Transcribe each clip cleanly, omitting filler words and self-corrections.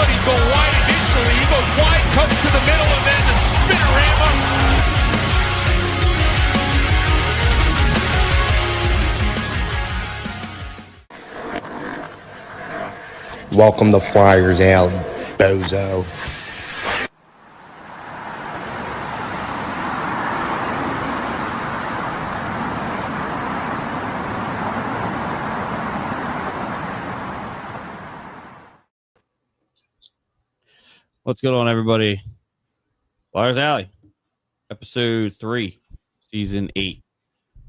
thought he'd go wide initially. He goes wide, comes to the middle, and then the spinnerama. Welcome to Flyers Alley, bozo. What's going on, everybody? Flyers Alley, episode 3, season 8.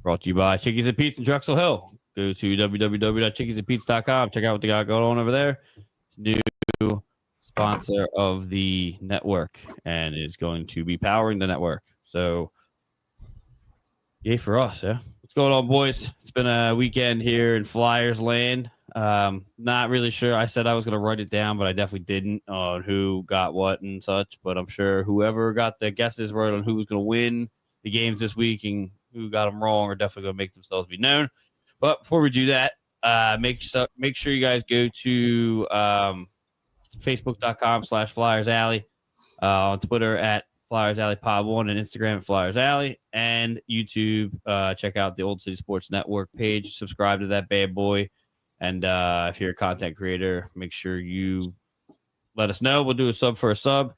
Brought to you by Chickies and Pete's in Drexel Hill. Go to www.chickiesandpete's.com. Check out what they got going on over there. It's a new sponsor of the network and is going to be powering the network. So, yay for us, yeah. What's going on, boys? It's been a weekend here in Flyers land. Not really sure. I said I was going to write it down, but I definitely didn't on who got what and such. But I'm sure whoever got the guesses right on who was going to win the games this week and who got them wrong are definitely going to make themselves be known. But before we do that, make sure you guys go to Facebook.com/Flyers Alley, on Twitter at Flyers Alley Pod 1, and Instagram at Flyers Alley, and YouTube. Check out the Old City Sports Network page. Subscribe to that bad boy. And if you're a content creator, make sure you let us know. We'll do a sub for a sub.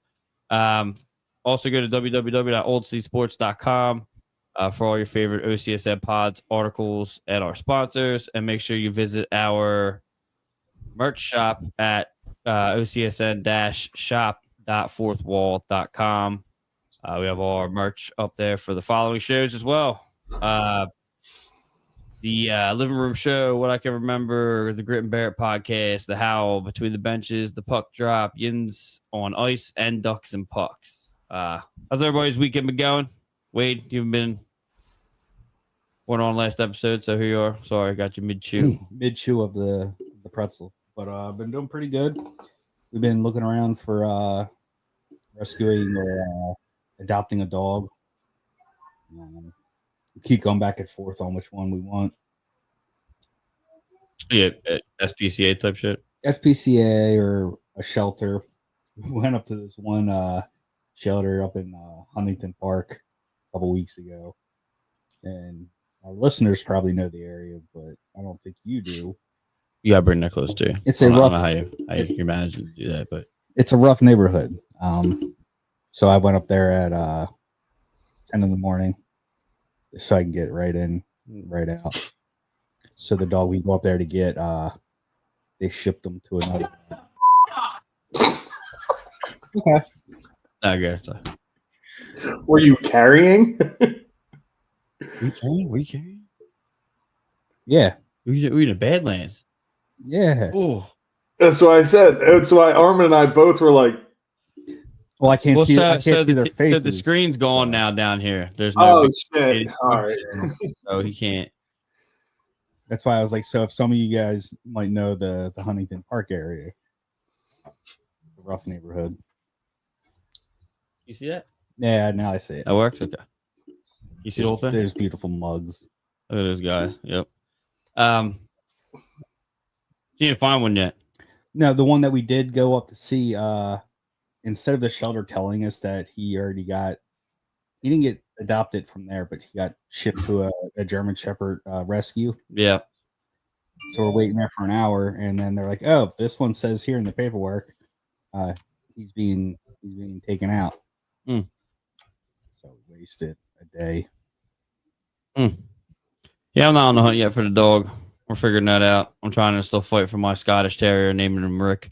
Also, go to www.oldcitysports.com for all your favorite OCSN pods, articles, and our sponsors. And make sure you visit our merch shop at ocsn-shop.fourthwall.com. We have all our merch up there for the following shows as well. The Living Room Show, What I Can Remember, the Grit and Barrett Podcast, The Howl, Between the Benches, The Puck Drop, Yins on Ice, and Ducks and Pucks. How's everybody's weekend been going? Wade, you've been on last episode, so here you are. Sorry, I got you mid-chew. Mid-chew of the pretzel. But I've been doing pretty good. We've been looking around for rescuing or adopting a dog. We keep going back and forth on which one we want. Yeah, SPCA type shit. SPCA or a shelter. We went up to this one shelter up in Huntington Park a couple weeks ago. And our listeners probably know the area, but I don't think you do. You gotta bring that close too. It's a rough. I don't know how you're managing to do that, but it's a rough neighborhood. So I went up there at 10 in the morning so I can get right in, right out. So the dog we go up there to get, they shipped them to another. Okay. I guess. Were you carrying? We carrying? Yeah. We in the Badlands. Yeah. Oh. That's what I said. That's why Armen and I both were like, well, I can't see their faces. So the screen's gone now down here. There's no. Oh, shit. All right. So he can't. That's why I was like, so if some of you guys might know the Huntington Park area, the rough neighborhood. You see that? Yeah, now I see it. That works? Okay. You see the whole thing? There's beautiful mugs. Look at those guys. Yep. You didn't find one yet? No, the one that we did go up to see, instead of the shelter telling us that he didn't get adopted from there, but he got shipped to a German Shepherd rescue. Yeah. So we're waiting there for an hour, and then they're like, "Oh, this one says here in the paperwork, he's being taken out." Mm. So we wasted a day. Yeah, I'm not on the hunt yet for the dog. We're figuring that out. I'm trying to still fight for my Scottish Terrier, naming him Rick.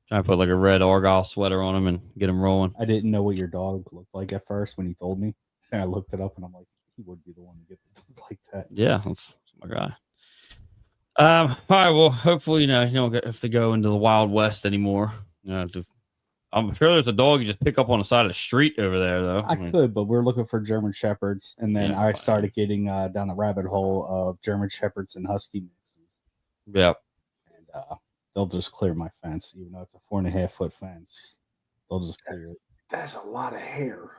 Trying to put like a red Argyle sweater on him and get him rolling. I didn't know what your dog looked like at first when he told me, and I looked it up, and I'm like, he would be the one to get the dog like that. Yeah, that's my guy. All right. Well, hopefully, you don't have to go into the Wild West anymore. I'm sure there's a dog you just pick up on the side of the street over there, though. I could, but we're looking for German Shepherds, and then I started getting down the rabbit hole of German Shepherds and Husky mixes. Yep. And they'll just clear my fence, even though it's a 4.5 foot fence. They'll just clear it. That's a lot of hair.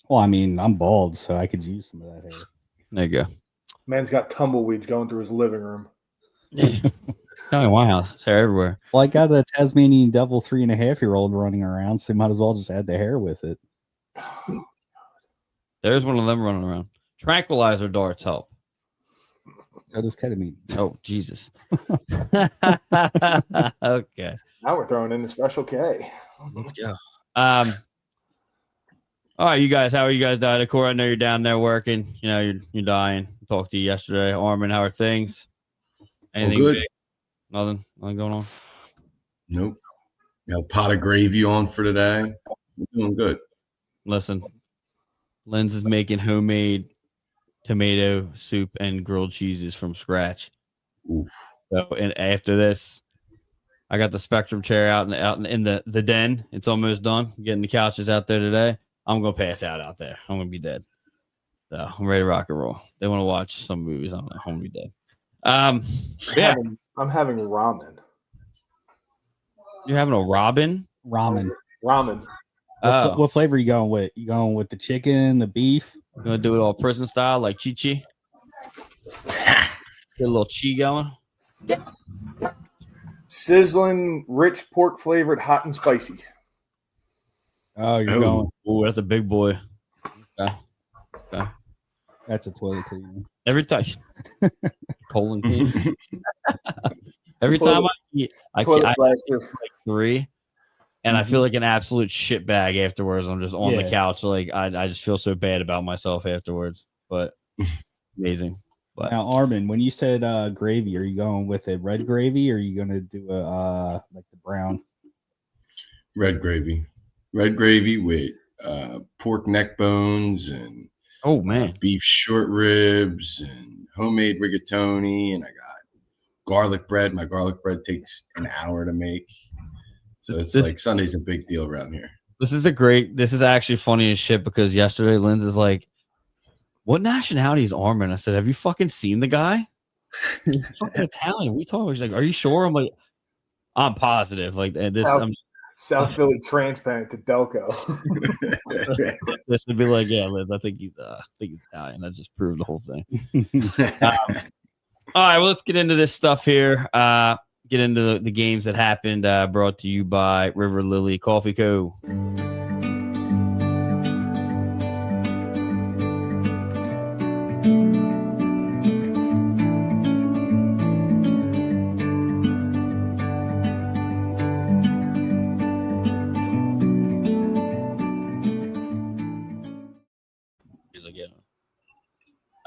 Well, I mean, I'm bald, so I could use some of that hair. There you go. Man's got tumbleweeds going through his living room. Tell me my house. It's hair everywhere. Well, I got a Tasmanian Devil 3.5-year-old running around, so might as well just add the hair with it. There's one of them running around. Tranquilizer darts help. So does ketamine. Oh, Jesus. Okay. Now we're throwing in the Special K. Let's go. All right, you guys. How are you guys doing? Corey, I know you're down there working. You know, you're dying. Talked to you yesterday. Armen, how are things? Anything good. big? Nothing going on? Nope. Got a pot of gravy on for today. We're doing good. Listen, Lynn's is making homemade tomato soup and grilled cheeses from scratch. Oof. So, and after this, I got the Spectrum chair out in the den. It's almost done. Getting the couches out there today. I'm gonna pass out there. I'm gonna be dead. So I'm ready to rock and roll. They want to watch some movies. I'm gonna be dead. Yeah. I'm having ramen. You're having a Robin? Ramen. Ramen. What flavor are you going with? You going with the chicken, the beef? You gonna do it all prison style like Chi-Chi? Get a little chi going. Sizzling, rich pork flavored, hot and spicy. Oh, you're Oh. going. Oh, that's a big boy. Okay. That's a toilet cleaner. Every time, colon clean. Every time I eat, I Toilet blaster. like 3, and I feel like an absolute shit bag afterwards. I'm just on the couch, like I just feel so bad about myself afterwards. But amazing. But Now, Armen, when you said gravy, are you going with a red gravy, or are you going to do a like the brown? Red gravy. Red gravy with pork neck bones and oh man, beef short ribs and homemade rigatoni. And I got garlic bread. My garlic bread takes an hour to make. So it's like Sunday's a big deal around here. this is actually funny as shit because yesterday Lynn's is like, what nationality is Armen? I said, have you fucking seen the guy? He's fucking Italian. We talking. She's like, are you sure? I'm like, I'm positive. Like, and this, South Philly transplant to Delco. this would be like, yeah, Liz, I think he's Italian. That just proved the whole thing. All right, well, let's get into this stuff here. Get into the games that happened. Brought to you by River Lily Coffee Co.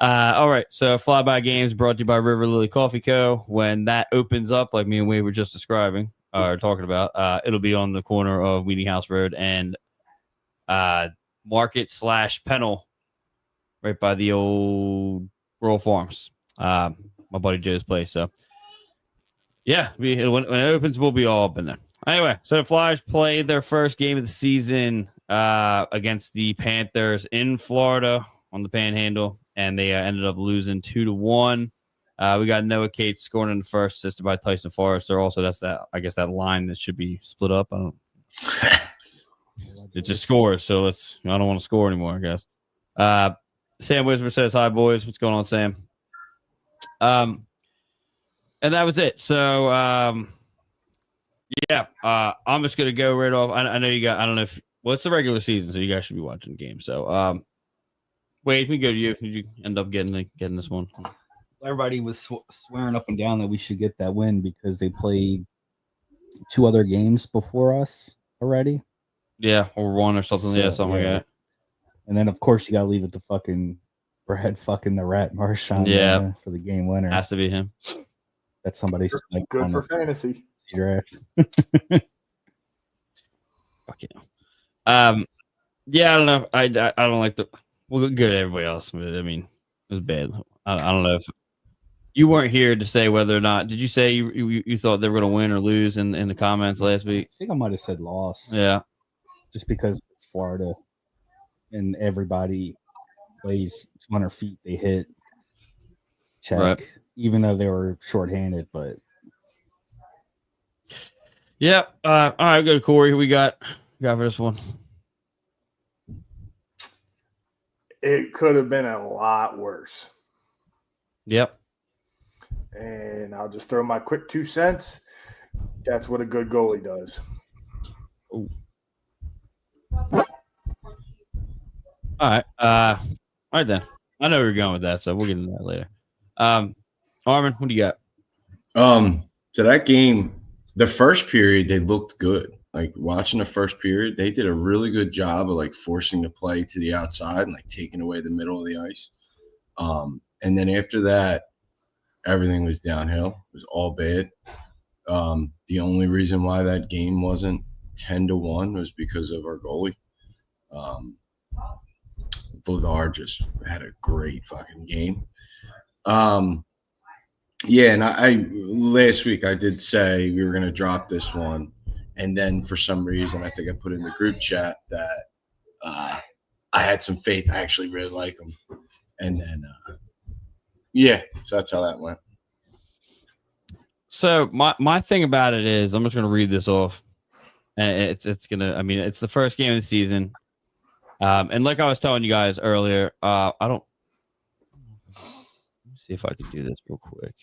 All right, so Flyby Games brought to you by River Lily Coffee Co. When that opens up, like me and Wayde were just describing or talking about, it'll be on the corner of Meeting House Road and Market/Pennell, right by the old Rural Farms. My buddy Joe's place. So, yeah, when it opens, we'll be all up in there. Anyway, so the Flyers played their first game of the season against the Panthers in Florida on the Panhandle. And they ended up losing 2-1. We got Noah Cates scoring in the first, assisted by Tyson Forrester. Also, that's I guess that line that should be split up. It just scores, so I don't want to score anymore, I guess. Sam Wismer says, hi, boys. What's going on, Sam? And that was it. So, I'm just going to go right off. I know you got, I don't know if, it's the regular season, so you guys should be watching the game. So, Wayde, we go to you. Did you end up getting this one? Everybody was swearing up and down that we should get that win because they played 2 other games before us already. Yeah, or 1 or something. So, something like that. And then, of course, you got to leave it to fucking Brad fucking the Rat Marchand for the game winner. Has to be him. That's somebody's good for fantasy draft. Fuck you. Yeah, I don't know. I don't like the. Well, good at everybody else. But, I mean, it was bad. I don't know if you weren't here to say whether or not. Did you say you thought they were going to win or lose in the comments last week? I think I might have said loss. Yeah. Just because it's Florida and everybody plays 200 feet, they hit check, right. Even though they were shorthanded. But yeah. All right, go to Corey. Who we got for this one? It could have been a lot worse. Yep. and I'll just throw my quick 2 cents. That's what a good goalie does. Ooh. All right. All right then. I know where you're going with that, so we'll get into that later. Armen, what do you got? So that game, the first period, they looked good. Like watching the first period, they did a really good job of like forcing the play to the outside and like taking away the middle of the ice. And then after that, everything was downhill. It was all bad. The only reason why that game wasn't 10-1 was because of our goalie. Vladar just had a great fucking game. Yeah, and I last week I did say we were going to drop this one, and then for some reason I think I put in the group chat that I had some faith. I actually really like him, and then yeah, so that's how that went. So my thing about it is I'm just going to read this off, and it's gonna. I mean, it's the first game of the season, and like I was telling you guys earlier, I don't. Let me see if I can do this real quick.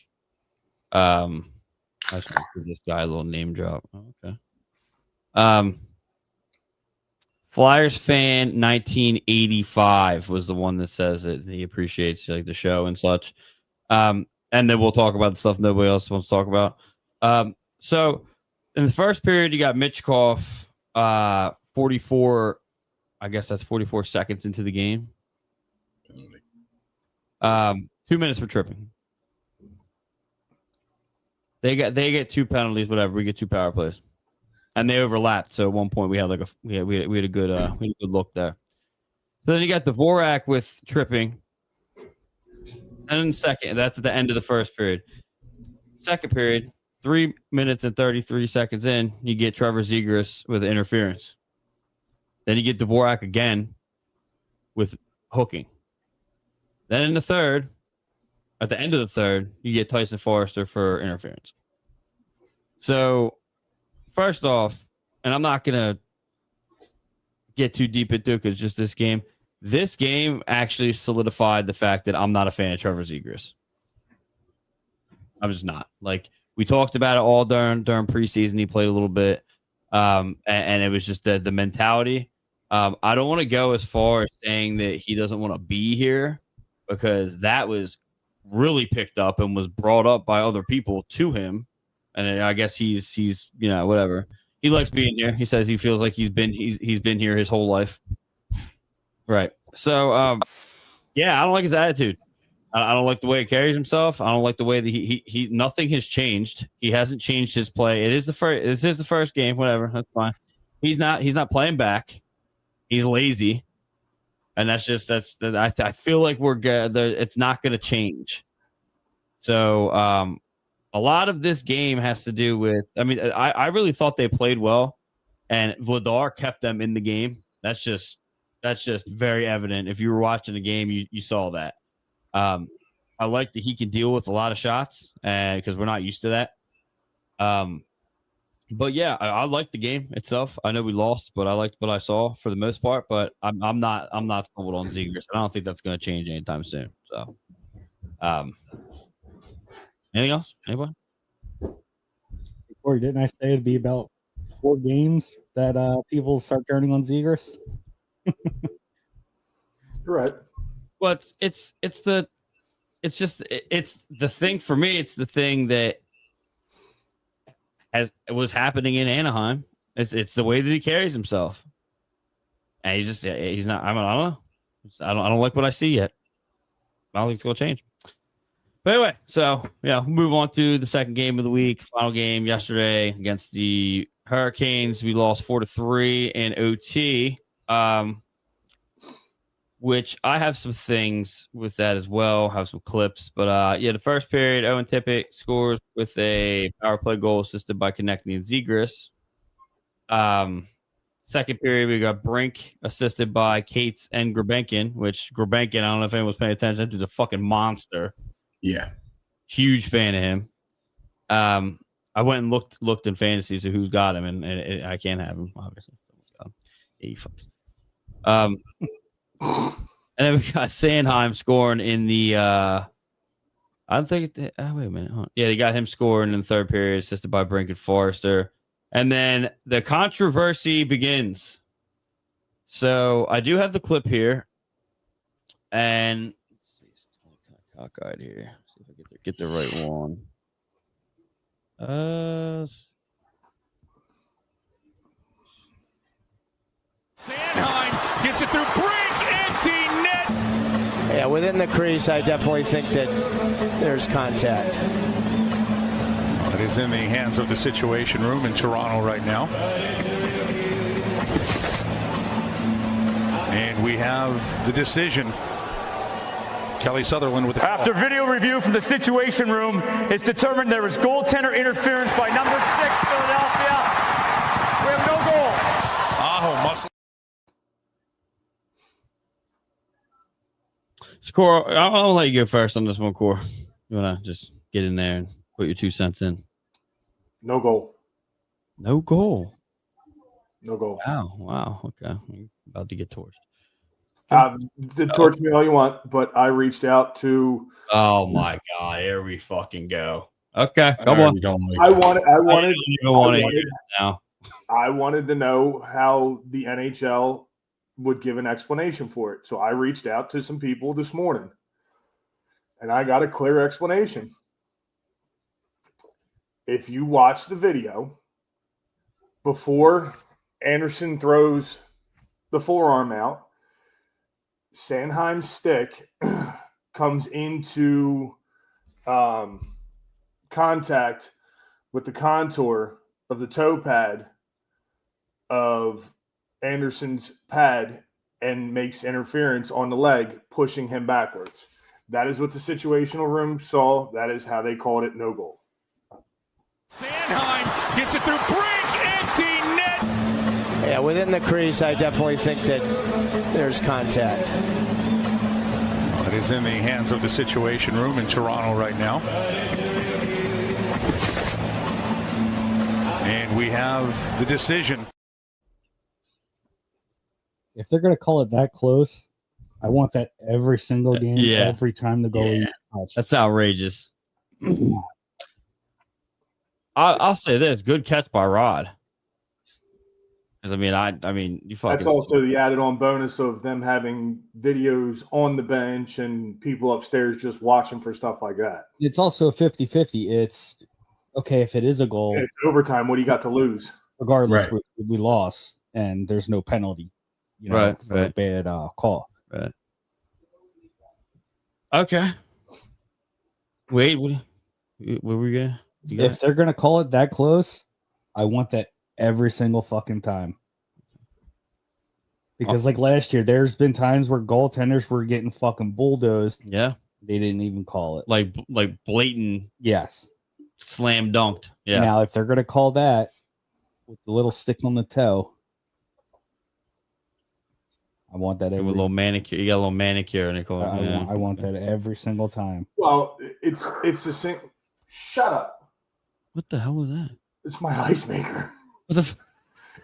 I just want to give this guy a little name drop. Okay. Flyers fan 1985 was the one that says it. He appreciates like the show and such. And then we'll talk about the stuff nobody else wants to talk about. So in the first period, you got Mitchkov, 44. I guess that's 44 seconds into the game. 2 minutes for tripping. They get 2 penalties, whatever. We get 2 power plays, and they overlapped. So at one point we had like we had a good look there. So then you got Dvorak with tripping, and then second, that's at the end of the first period. Second period, 3 minutes and 33 seconds in, you get Trevor Zegras with interference. Then you get Dvorak again with hooking. Then in the third. At the end of the third, you get Tyson Forrester for interference. So, first off, and I'm not going to get too deep into it because just this game actually solidified the fact that I'm not a fan of Trevor Zegras. I'm just not. Like, we talked about it all during preseason. He played a little bit, and it was just the mentality. I don't want to go as far as saying that he doesn't want to be here because that was really picked up and was brought up by other people to him, and I guess he's whatever. He likes being here. He says he feels like he's been here his whole life. Right. So yeah, I don't like his attitude. I don't like the way he carries himself. I don't like the way that he nothing has changed. He hasn't changed his play. It is the first game. Whatever. That's fine. He's not playing back. He's lazy. And I feel like we're good. It's not going to change. So a lot of this game has to do with. I mean, I really thought they played well, and Vladar kept them in the game. That's just very evident. If you were watching the game, you saw that. I like that he can deal with a lot of shots, because we're not used to that. But yeah, I like the game itself. I know we lost, but I liked what I saw for the most part. But I'm not sold on Zegras. I don't think that's going to change anytime soon. So, anything else? Anybody? Corey, didn't I say it'd be about 4 games that people start turning on Zegras? Right. Well, it's the thing for me. It's the thing that was happening in Anaheim. It's the way that he carries himself, and he's not. I don't know. I don't like what I see yet. I don't think it's gonna change. But anyway, so yeah, we'll move on to the second game of the week. Final game yesterday against the Hurricanes. We lost 4-3 in OT. Which I have some things with that as well. Have some clips, but yeah, the first period, Owen Tippett scores with a power play goal assisted by Konechny and Zegras. Second period, we got Brink assisted by Cates and Grabenkin, which Grabenkin, I don't know if anyone was paying attention to, is a fucking monster. Yeah, huge fan of him. I went and looked in fantasy so who's got him, and I can't have him obviously. Yeah, you fucks. And then we got Sandheim scoring in the I don't think. Wait a minute. Hold on. Yeah, they got him scoring in the third period, assisted by Brinket Forrester. And then the controversy begins. So I do have the clip here. And let's see, it's kind of cockeyed here. See if I get the right one. Sanheim gets it through Brink, empty net. Yeah, within the crease, I definitely think that there's contact. It is in the hands of the Situation Room in Toronto right now. And we have the decision. Kelly Sutherland with the After video review from the Situation Room, it's determined there was goaltender interference by number 6 Philadelphia. We have no goal. Aho muscle. So, Cor, I'll let you go first on this one, Cor. You want to just get in there and put your 2 cents in? No goal. No goal. No goal. Wow. Okay. We're about to get torched. Torch me all you want, but I reached out to. Oh my God! Here we fucking go. Okay, come on. I wanted now. I wanted to know how the NHL would give an explanation for it, so I reached out to some people this morning, and I got a clear explanation. If you watch the video before Anderson throws the forearm out, Sanheim's stick comes into contact with the contour of the toe pad of Anderson's pad and makes interference on the leg, pushing him backwards. That is what the situational room saw. That is how they called it no goal. Sanheim gets it through Brink, empty net. Yeah, within the crease, I definitely think that there's contact. It is in the hands of the Situation Room in Toronto right now. And we have the decision. If they're going to call it that close, I want that every single game, every time the goalie's touched. That's outrageous. I'll say this: good catch by Rod. Because I mean, you fucking. That's also the added-on bonus of them having videos on the bench and people upstairs just watching for stuff like that. It's also 50-50. It's okay if it is a goal. It's overtime. What do you got to lose? Regardless, we lost, and there's no penalty. For a bad call. Right. Okay. Wait, what were we gonna? If they're gonna call it that close, I want that every single fucking time. Because like last year, there's been times where goaltenders were getting fucking bulldozed. Yeah. They didn't even call it. Like blatant. Yes. Slam dunked. Yeah. Now, if they're gonna call that with the little stick on the toe, I want that. With a little manicure. You got a little manicure, and I want that every single time. Well, it's the same. Shut up. What the hell was that? It's my ice maker. What the?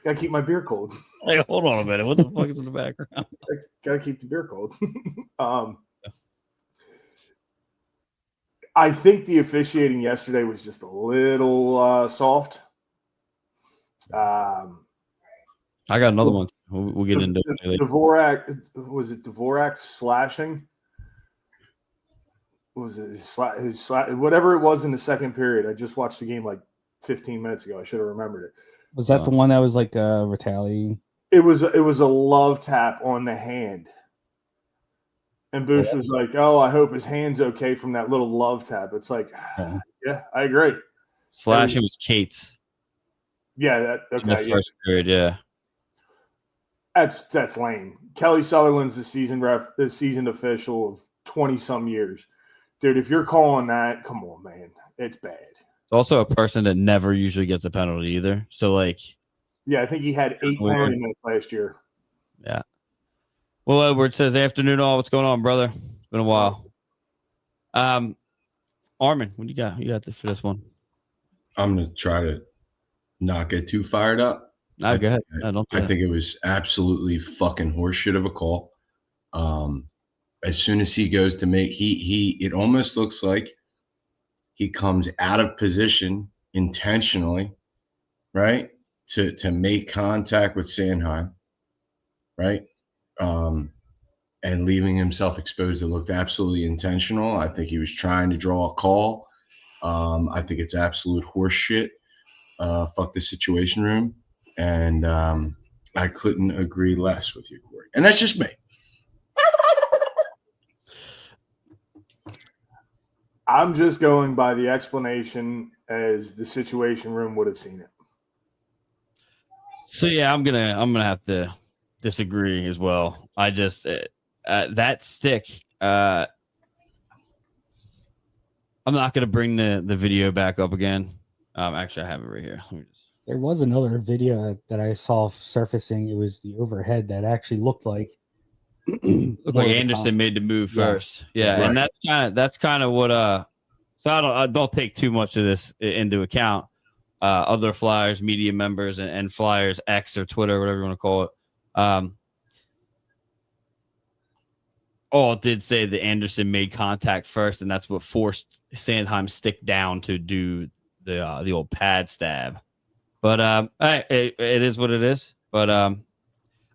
Gotta keep my beer cold. Hey, hold on a minute. What the fuck is in the background? Gotta keep the beer cold. I think the officiating yesterday was just a little soft. I got another one. We'll get into it later. Dvorak slashing? What was it? His whatever it was in the second period. I just watched the game like 15 minutes ago. I should have remembered it. Was that the one that was like retaliating? It was a love tap on the hand. And Bush was like, "Oh, I hope his hand's okay from that little love tap." It's like, yeah, I agree. Slashing was Kate's. Yeah, in the first period, yeah. That's lame. Kelly Sutherland's the seasoned official of 20-some years. Dude, if you're calling that, come on, man. It's bad. It's also a person that never usually gets a penalty either. So, yeah, I think he had 8 penalty minutes last year. Yeah. Well, Edward says, afternoon all. What's going on, brother? It's been a while. Armen, what do you got? You got for this one. I'm going to try to not get too fired up. No, go ahead. I think it was absolutely fucking horseshit of a call. As soon as he goes to make, it almost looks like he comes out of position intentionally, right, to make contact with Sandheim, right, and leaving himself exposed. It looked absolutely intentional. I think he was trying to draw a call. I think it's absolute horse shit. Fuck the Situation Room. And I couldn't agree less with you, Corey. And that's just me. I'm just going by the explanation as the Situation Room would have seen it. So yeah, I'm gonna have to disagree as well. I just that stick. I'm not gonna bring the video back up again. Actually, I have it right here. Let me just... There was another video that I saw surfacing. It was the overhead that actually looked like Anderson made the move first. Yeah, right. And that's kind of what so I don't take too much of this into account. Other Flyers media members and Flyers X or Twitter, whatever you want to call it. All did say that Anderson made contact first, and that's what forced Sandheim's stick down to do the old pad stab. But it is what it is. But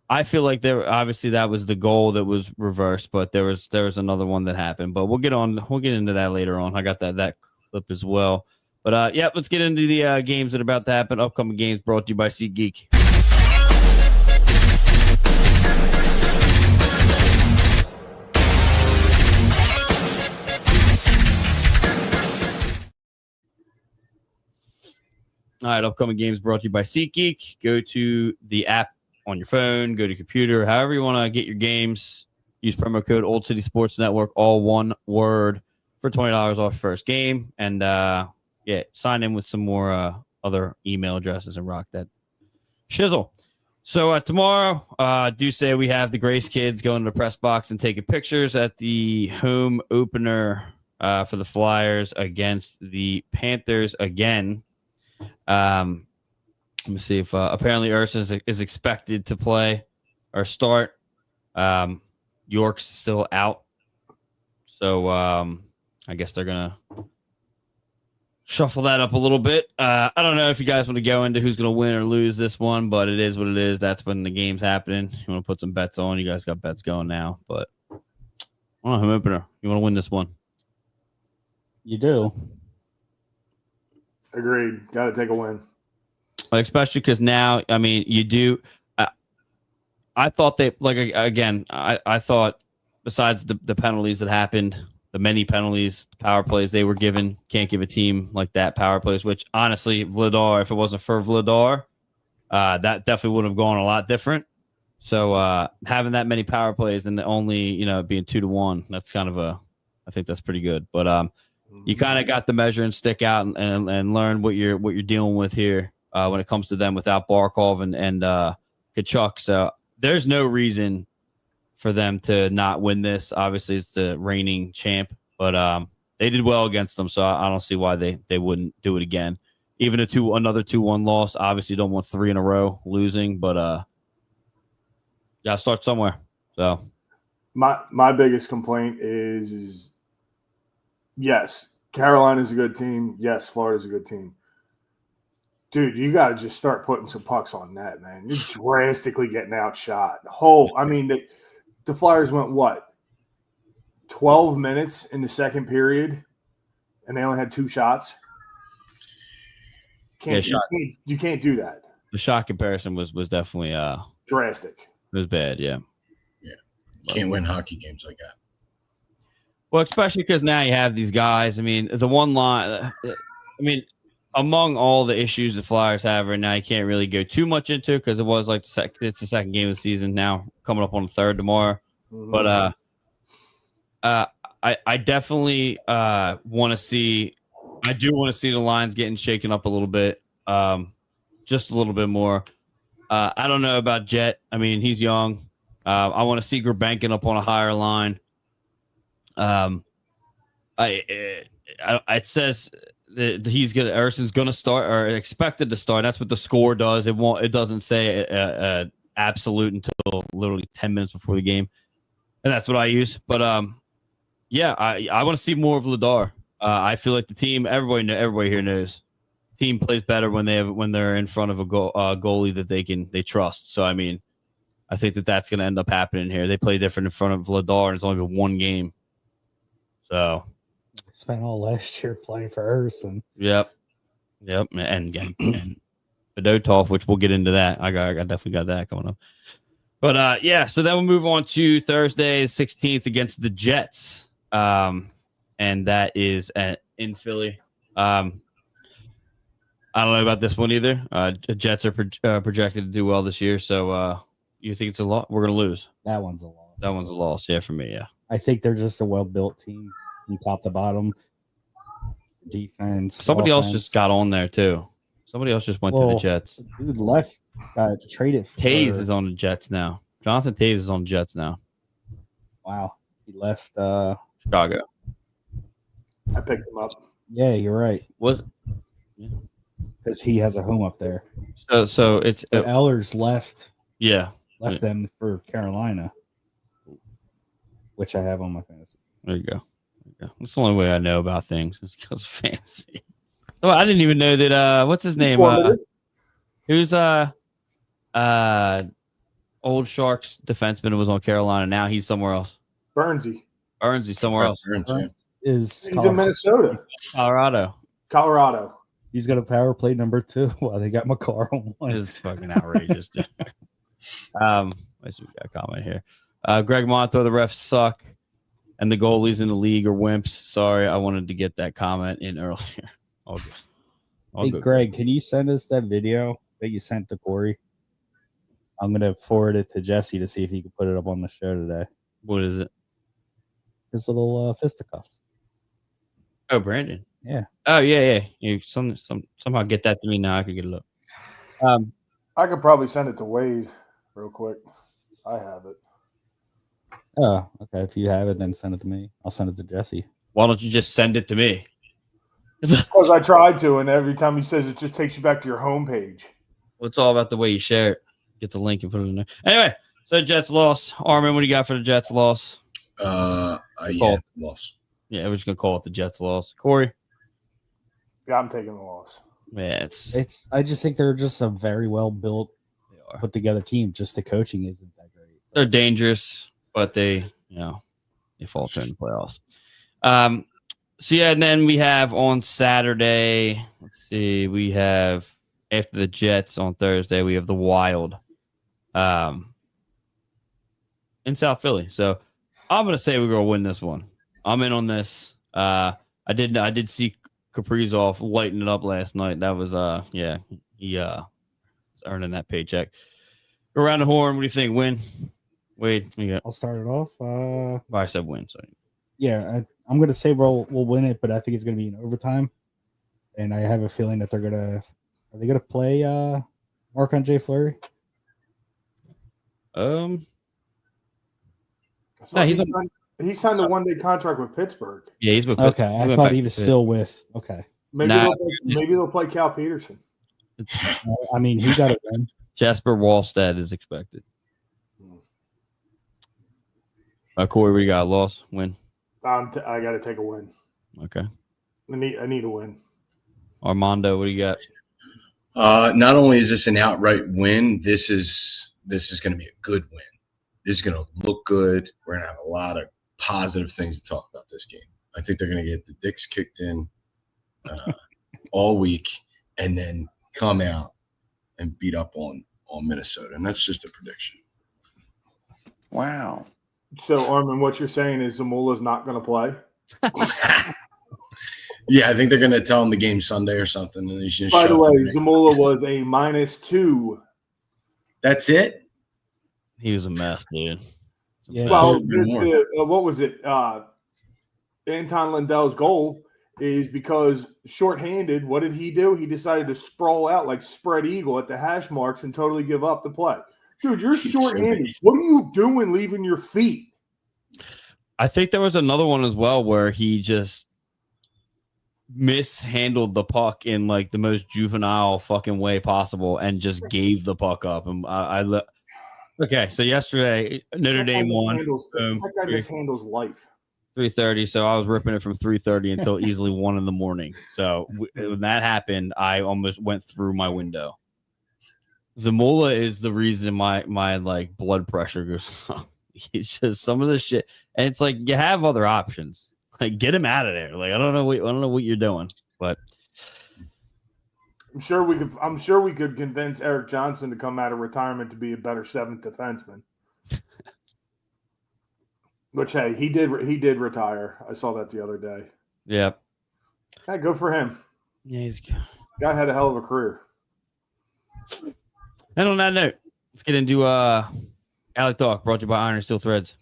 I feel like obviously that was the goal that was reversed, but there was another one that happened. But we'll get into that later on. I got that clip as well. But yeah, let's get into the games that are about to happen. Upcoming games brought to you by SeatGeek. All right, upcoming games brought to you by SeatGeek. Go to the app on your phone, go to computer, however you want to get your games. Use promo code Old City Sports Network, all one word, for $20 off your first game. And yeah, sign in with some more other email addresses and rock that shizzle. So tomorrow, do say we have the Grace kids going to the press box and taking pictures at the home opener for the Flyers against the Panthers again. Let me see if apparently Urson is expected to play or start. York's still out. So I guess they're going to shuffle that up a little bit. I don't know if you guys want to go into who's going to win or lose this one, but it is what it is. That's when the game's happening. You want to put some bets on. You guys got bets going now. But home opener. You want to win this one. You do. Agreed. Got to take a win. Especially because now, I mean, you do. I thought they, like, again, I thought besides the penalties that happened, the many penalties, the power plays they were given, can't give a team like that power plays, which honestly, Vladar, if it wasn't for Vladar, that definitely would have gone a lot different. So having that many power plays and only, being 2-1, that's kind of I think that's pretty good. But you kind of got the measure and stick out and learn what you're dealing with here when it comes to them without Barkov and Kachuk. So there's no reason for them to not win this. Obviously, it's the reigning champ, but they did well against them, so I don't see why they wouldn't do it again. Even another 2-1 loss. Obviously, don't want 3 in a row losing, but gotta start somewhere. So my biggest complaint is yes, Carolina's a good team. Yes, Florida's a good team. Dude, you got to just start putting some pucks on net, man. You're drastically getting outshot. The Flyers went, 12 minutes in the second period, and they only had 2 shots? You can't do that. The shot comparison was definitely drastic. It was bad, yeah. Yeah. Can't win hockey games like that. Well, especially because now you have these guys. I mean, the one line among all the issues the Flyers have right now, you can't really go too much into because it was like it's the second game of the season now, coming up on the third tomorrow. Mm-hmm. But I definitely want to see. I do want to see the lines getting shaken up a little bit, just a little bit more. I don't know about Jet. I mean, he's young. I want to see Grabenkin up on a higher line. It says that Erson's gonna start or expected to start. That's what the score does. It doesn't say absolute until literally 10 minutes before the game, and that's what I use. But yeah, I want to see more of Vladar. I feel like the team, everybody here knows, team plays better when they're in front of a goalie that they trust. So I mean, I think that's going to end up happening here. They play different in front of Vladar, and it's only been one game. So spent all last year playing for Harrison. Yep, and Fedotov, which we'll get into that. I definitely got that coming up. But so then we'll move on to Thursday, the 16th against the Jets. And that is in Philly. I don't know about this one either. Jets are projected to do well this year, so you think it's a loss? We're going to lose. That one's a loss. That one's a loss, yeah, for me, yeah. I think they're just a well-built team from top to bottom. Defense. Somebody offense. else just got on there, too. Somebody else just went to the Jets. Dude left, got traded. Taves is on the Jets now. Jonathan Taves is on the Jets now. Wow. He left Chicago. I picked him up. Yeah, you're right. Because he has a home up there. So it's Ellers left. Yeah. Left them for Carolina, which I have on my fantasy. There you go. That's the only way I know about things. It's because of fantasy. Oh, I didn't even know that. What's his name? Who's old Sharks defenseman was on Carolina. Now he's somewhere else. Burnsy somewhere else. He's in Minnesota. Colorado. He's got a power play number 2 while they got McCarr on 1. It's fucking outrageous, dude. Let's see, we got a comment here. Greg Monto, the refs suck, and the goalies in the league are wimps. Sorry, I wanted to get that comment in earlier. Hey, Greg, can you send us that video that you sent to Corey? I'm going to forward it to Jesse to see if he can put it up on the show today. What is it? His little fisticuffs. Oh, Brandon. Yeah. Oh, yeah. You somehow get that to me now. I could get it up. I could probably send it to Wayde real quick. I have it. Oh, okay. If you have it, then send it to me. I'll send it to Jesse. Why don't you just send it to me? Because I tried to, and every time he says it just takes you back to your homepage. Well, it's all about the way you share it. Get the link and put it in there. Anyway, so Jets loss. Armen, what do you got for the Jets loss? Loss. Yeah, we're just gonna call it the Jets loss. Corey? Yeah, I'm taking the loss. Yeah, I just think they're just a very well built, put together team. Just the coaching isn't that great. They're dangerous, but they falter in the playoffs. And then we have on Saturday, let's see, we have after the Jets on Thursday, we have the Wild in South Philly. So I'm gonna say we're gonna win this one. I'm in on this. I did see Kaprizov lighting it up last night. That was he was earning that paycheck. Go around the horn. What do you think? Win? Wade, I'll start it off. I said win. So yeah, I'm gonna say we'll win it, but I think it's gonna be in overtime. And I have a feeling that are they gonna play Marc-Andre Fleury? No, he signed a one-day contract with Pittsburgh. Yeah, he's with. Okay, I thought he was still with. Okay, maybe they'll play Cal Peterson. I mean, he got a win. Jasper Wallstead is expected. Corey, we got a loss, win. I got to take a win. Okay. I need a win. Armando, what do you got? Not only is this an outright win, this is going to be a good win. This is going to look good. We're going to have a lot of positive things to talk about this game. I think they're going to get the dicks kicked in all week and then come out and beat up on Minnesota. And that's just a prediction. Wow. So, Armen, what you're saying is Zamula's not going to play? Yeah, I think they're going to tell him the game Sunday or something. And he's By the way, Zamula was a -2. That's it? He was a mess, dude. Yeah. Well, what was it? Anton Lindell's goal is because shorthanded. What did he do? He decided to sprawl out like spread eagle at the hash marks and totally give up the play. Dude, you're shorthanded. What are you doing leaving your feet? I think there was another one as well where he just mishandled the puck in like the most juvenile fucking way possible and just gave the puck up. And okay, so yesterday Notre Dame won. That guy mishandles life. 3:30. So I was ripping it from 3:30 until easily 1 a.m. So when that happened, I almost went through my window. Zamula is the reason my like blood pressure goes up. It's just some of the shit, and it's like you have other options. Like get him out of there. Like I don't know what you're doing, but I'm sure we could convince Eric Johnson to come out of retirement to be a better seventh defenseman. Which hey, he did retire. I saw that the other day. Yep. Hey, good for him. Yeah, Guy had a hell of a career. And on that note, let's get into Alley Talk, brought to you by Iron and Steel Threads.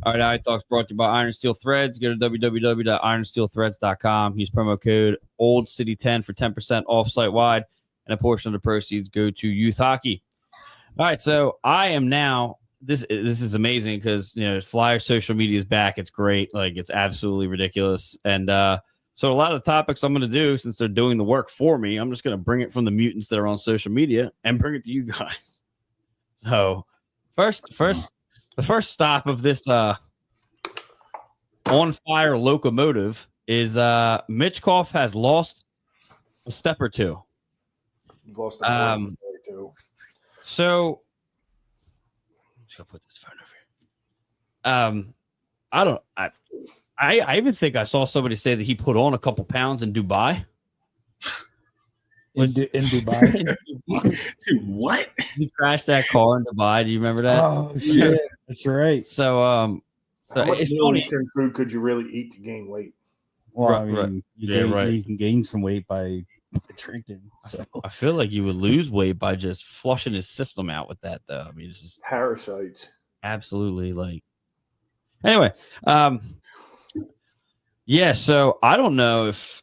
All right, Alley Talk's brought to you by Iron and Steel Threads. Go to www.ironandsteelthreads.com. Use promo code OldCity10 for 10% off site-wide, and a portion of the proceeds go to youth hockey. All right, so I am now this is amazing because Flyers social media is back. It's great, like it's absolutely ridiculous. And so a lot of the topics I'm going to do, since they're doing the work for me, I'm just going to bring it from the mutants that are on social media and bring it to you guys. So first. The first stop of this on fire locomotive is Mitchkoff has lost a step or two. Lost a step or two. So I'm just gonna put this phone over here. I even think I saw somebody say that he put on a couple pounds in Dubai. In Dubai. Dude, what? He crashed that car in Dubai. Do you remember that? Oh shit, that's right. So How much it's Middle funny. Eastern food could you really eat to gain weight? Well, Right, I mean, right. you can gain some weight by drinking. So I feel like you would lose weight by just flushing his system out with that, though. I mean, it's just Parasites. absolutely like. Anyway, yeah. So I don't know if.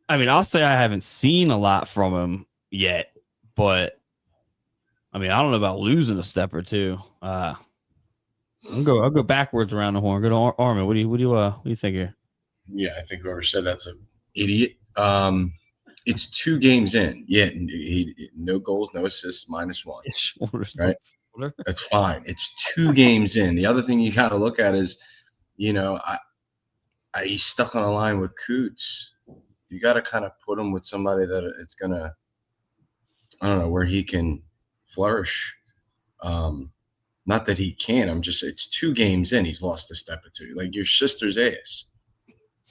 I mean, I'll say I haven't seen a lot from him yet, but I mean, I don't know about losing a step or two. I'll go backwards around the horn. Go to Armen. What do you think here? Yeah, I think whoever said that's an idiot. It's 2 games in. Yeah, no goals, no assists, -1. Right? That's fine. It's 2 games in. The other thing you got to look at is, he's stuck on a line with Coots. You got to kind of put him with somebody that it's going to, I don't know, where he can flourish. Not that he can. It's 2 games in. He's lost a step or two. Like your sister's ass.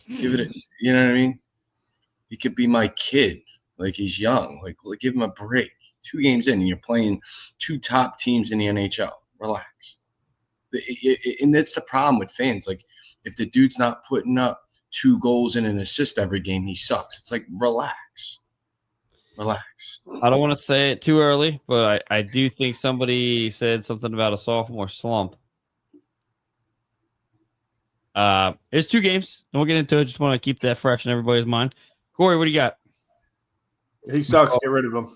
Give it, you know what I mean? He could be my kid. Like he's young. Like give him a break. 2 games in and you're playing 2 top teams in the NHL. Relax. And that's the problem with fans. Like if the dude's not putting up 2 goals and an assist every game, he sucks. It's like relax. I don't want to say it too early, but I do think somebody said something about a sophomore slump. It's 2 games, and we'll get into it. Just want to keep that fresh in everybody's mind. Corey, what do you got? He sucks. Get rid of him.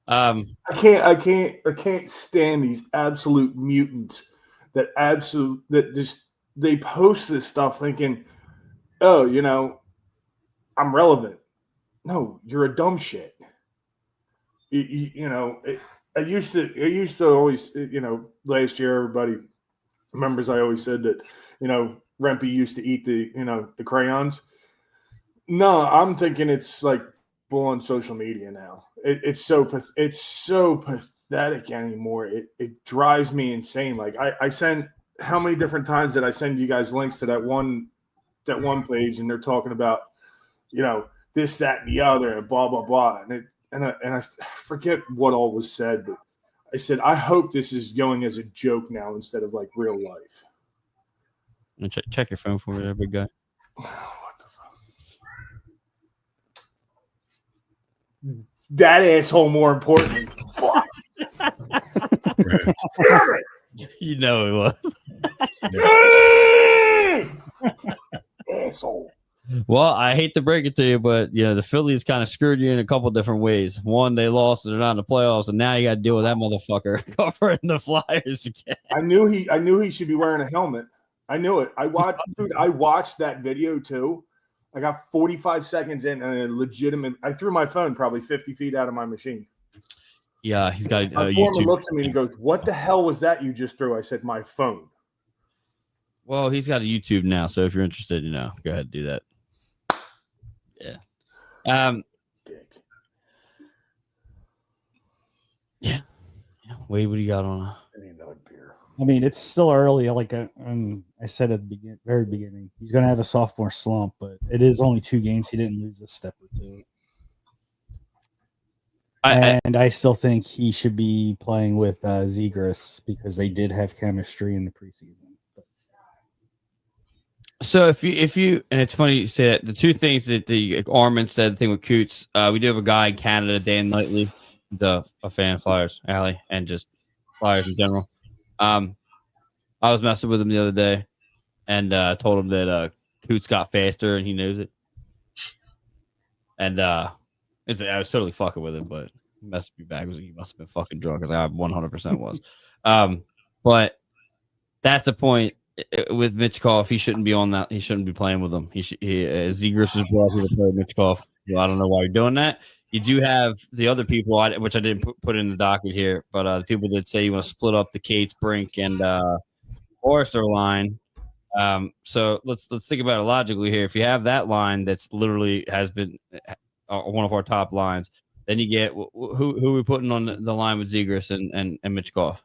I can't stand these absolute mutants that just they post this stuff thinking, oh, I'm relevant. No, you're a dumb shit. I used to always, last year everybody remembers I always said that, Rempe used to eat the crayons. No, I'm thinking it's like bull on social media now. It's so pathetic anymore. It drives me insane. Like I send, how many different times did I send you guys links to that one page, and they're talking about, this, that, and the other, and blah blah blah, and I forget what all was said, but I said I hope this is going as a joke now instead of like real life. And check your phone for me, there, big guy. That asshole more important. Fuck. You know it was. Asshole. Well, I hate to break it to you, but the Phillies kind of screwed you in a couple different ways. One, they lost, they're not in the playoffs, and now you got to deal with that motherfucker covering the Flyers again. I knew he should be wearing a helmet. I knew it. I watched that video too. I got 45 seconds in and a legitimate. I threw my phone probably 50 feet out of my machine. Yeah, he's got my foreman looks at me and he goes, "What the hell was that you just threw?" I said, "My phone." Well, he's got a YouTube now, so if you're interested, go ahead and do that. Yeah. Dick. Yeah. Wade, what do you got on? I need another beer. I mean, it's still early. Like I said at the very beginning, he's going to have a sophomore slump, but it is only 2 games. He didn't lose a step or two. I still think he should be playing with Zegras because they did have chemistry in the preseason. So if you and it's funny you say that, the 2 things that the Armen said, the thing with Coots, we do have a guy in Canada, Dan Knightley, a fan of Flyers, Allie, and just Flyers in general. I was messing with him the other day and told him that Coots got faster and he knows it. And I was totally fucking with him, but he messed me back. He must have been fucking drunk, because I 100% was. But that's a point with Mitchkov. He shouldn't be on that. He shouldn't be playing with him. Zegras was brought here to play with Mitchkov. I don't know why you're doing that. You do have the other people, which I didn't put in the docket here, but the people that say you want to split up the Cates, Brink, and Forrester line. So let's think about it logically here. If you have that line that's literally has been one of our top lines, then you get who are we putting on the line with Zegras and Mitchkov?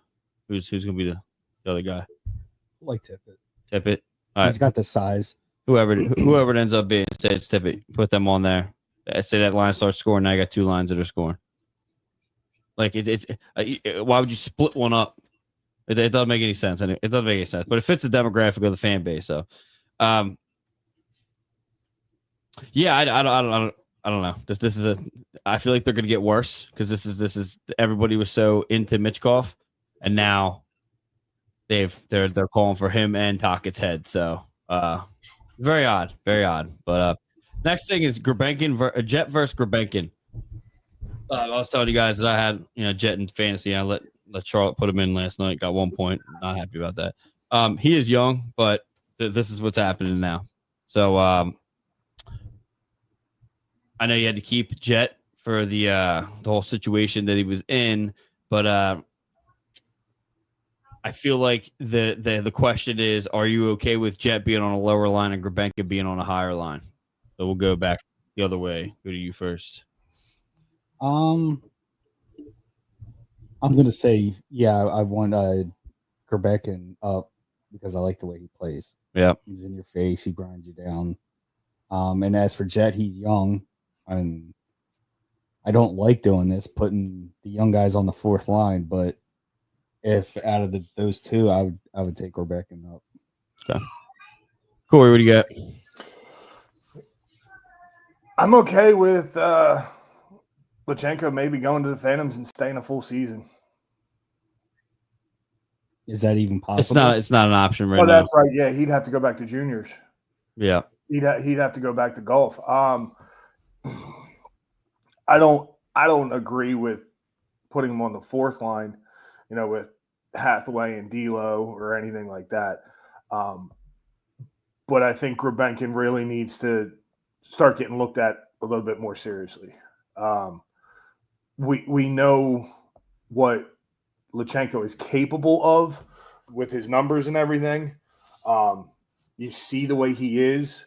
Who's going to be the other guy? Like Tippett. Tippett. All right. He's got the size. Whoever it ends up being, say it's Tippett. Put them on there. Say that line starts scoring. Now I got 2 lines that are scoring. Like why would you split one up? It doesn't make any sense. It doesn't make any sense. But it fits the demographic of the fan base. So, yeah, I don't know. This is I feel like they're going to get worse because this is everybody was so into Mitchkov, and now they're calling for him and Tockett's head. So, very odd. But next thing is Jet versus Grebenkin. I was telling you guys that I had Jet in fantasy. I let Charlotte put him in last night. Got 1 point. Not happy about that. He is young, but this is what's happening now. So I know you had to keep Jet for the whole situation that he was in, but I feel like the question is, are you okay with Jet being on a lower line and Grebenkin being on a higher line? So we'll go back the other way. Go to you first. I'm going to say, yeah, I want Grebenkin up because I like the way he plays. Yeah. He's in your face. He grinds you down. And as for Jet, he's young. And I don't like doing this, putting the young guys on the 4th line. But if out of those 2, I would take Grebenkin up. Okay. Corey, what do you got? I'm okay with Lachenko maybe going to the Phantoms and staying a full season. Is that even possible? It's not an option right now. Oh, that's right. Yeah, he'd have to go back to juniors. Yeah. He'd have to go back to golf. I don't agree with putting him on the 4th line, with Hathaway and D'Lo or anything like that. But I think Grebenkin really needs to start getting looked at a little bit more seriously. We know what Lachenko is capable of with his numbers and everything. You see the way he is.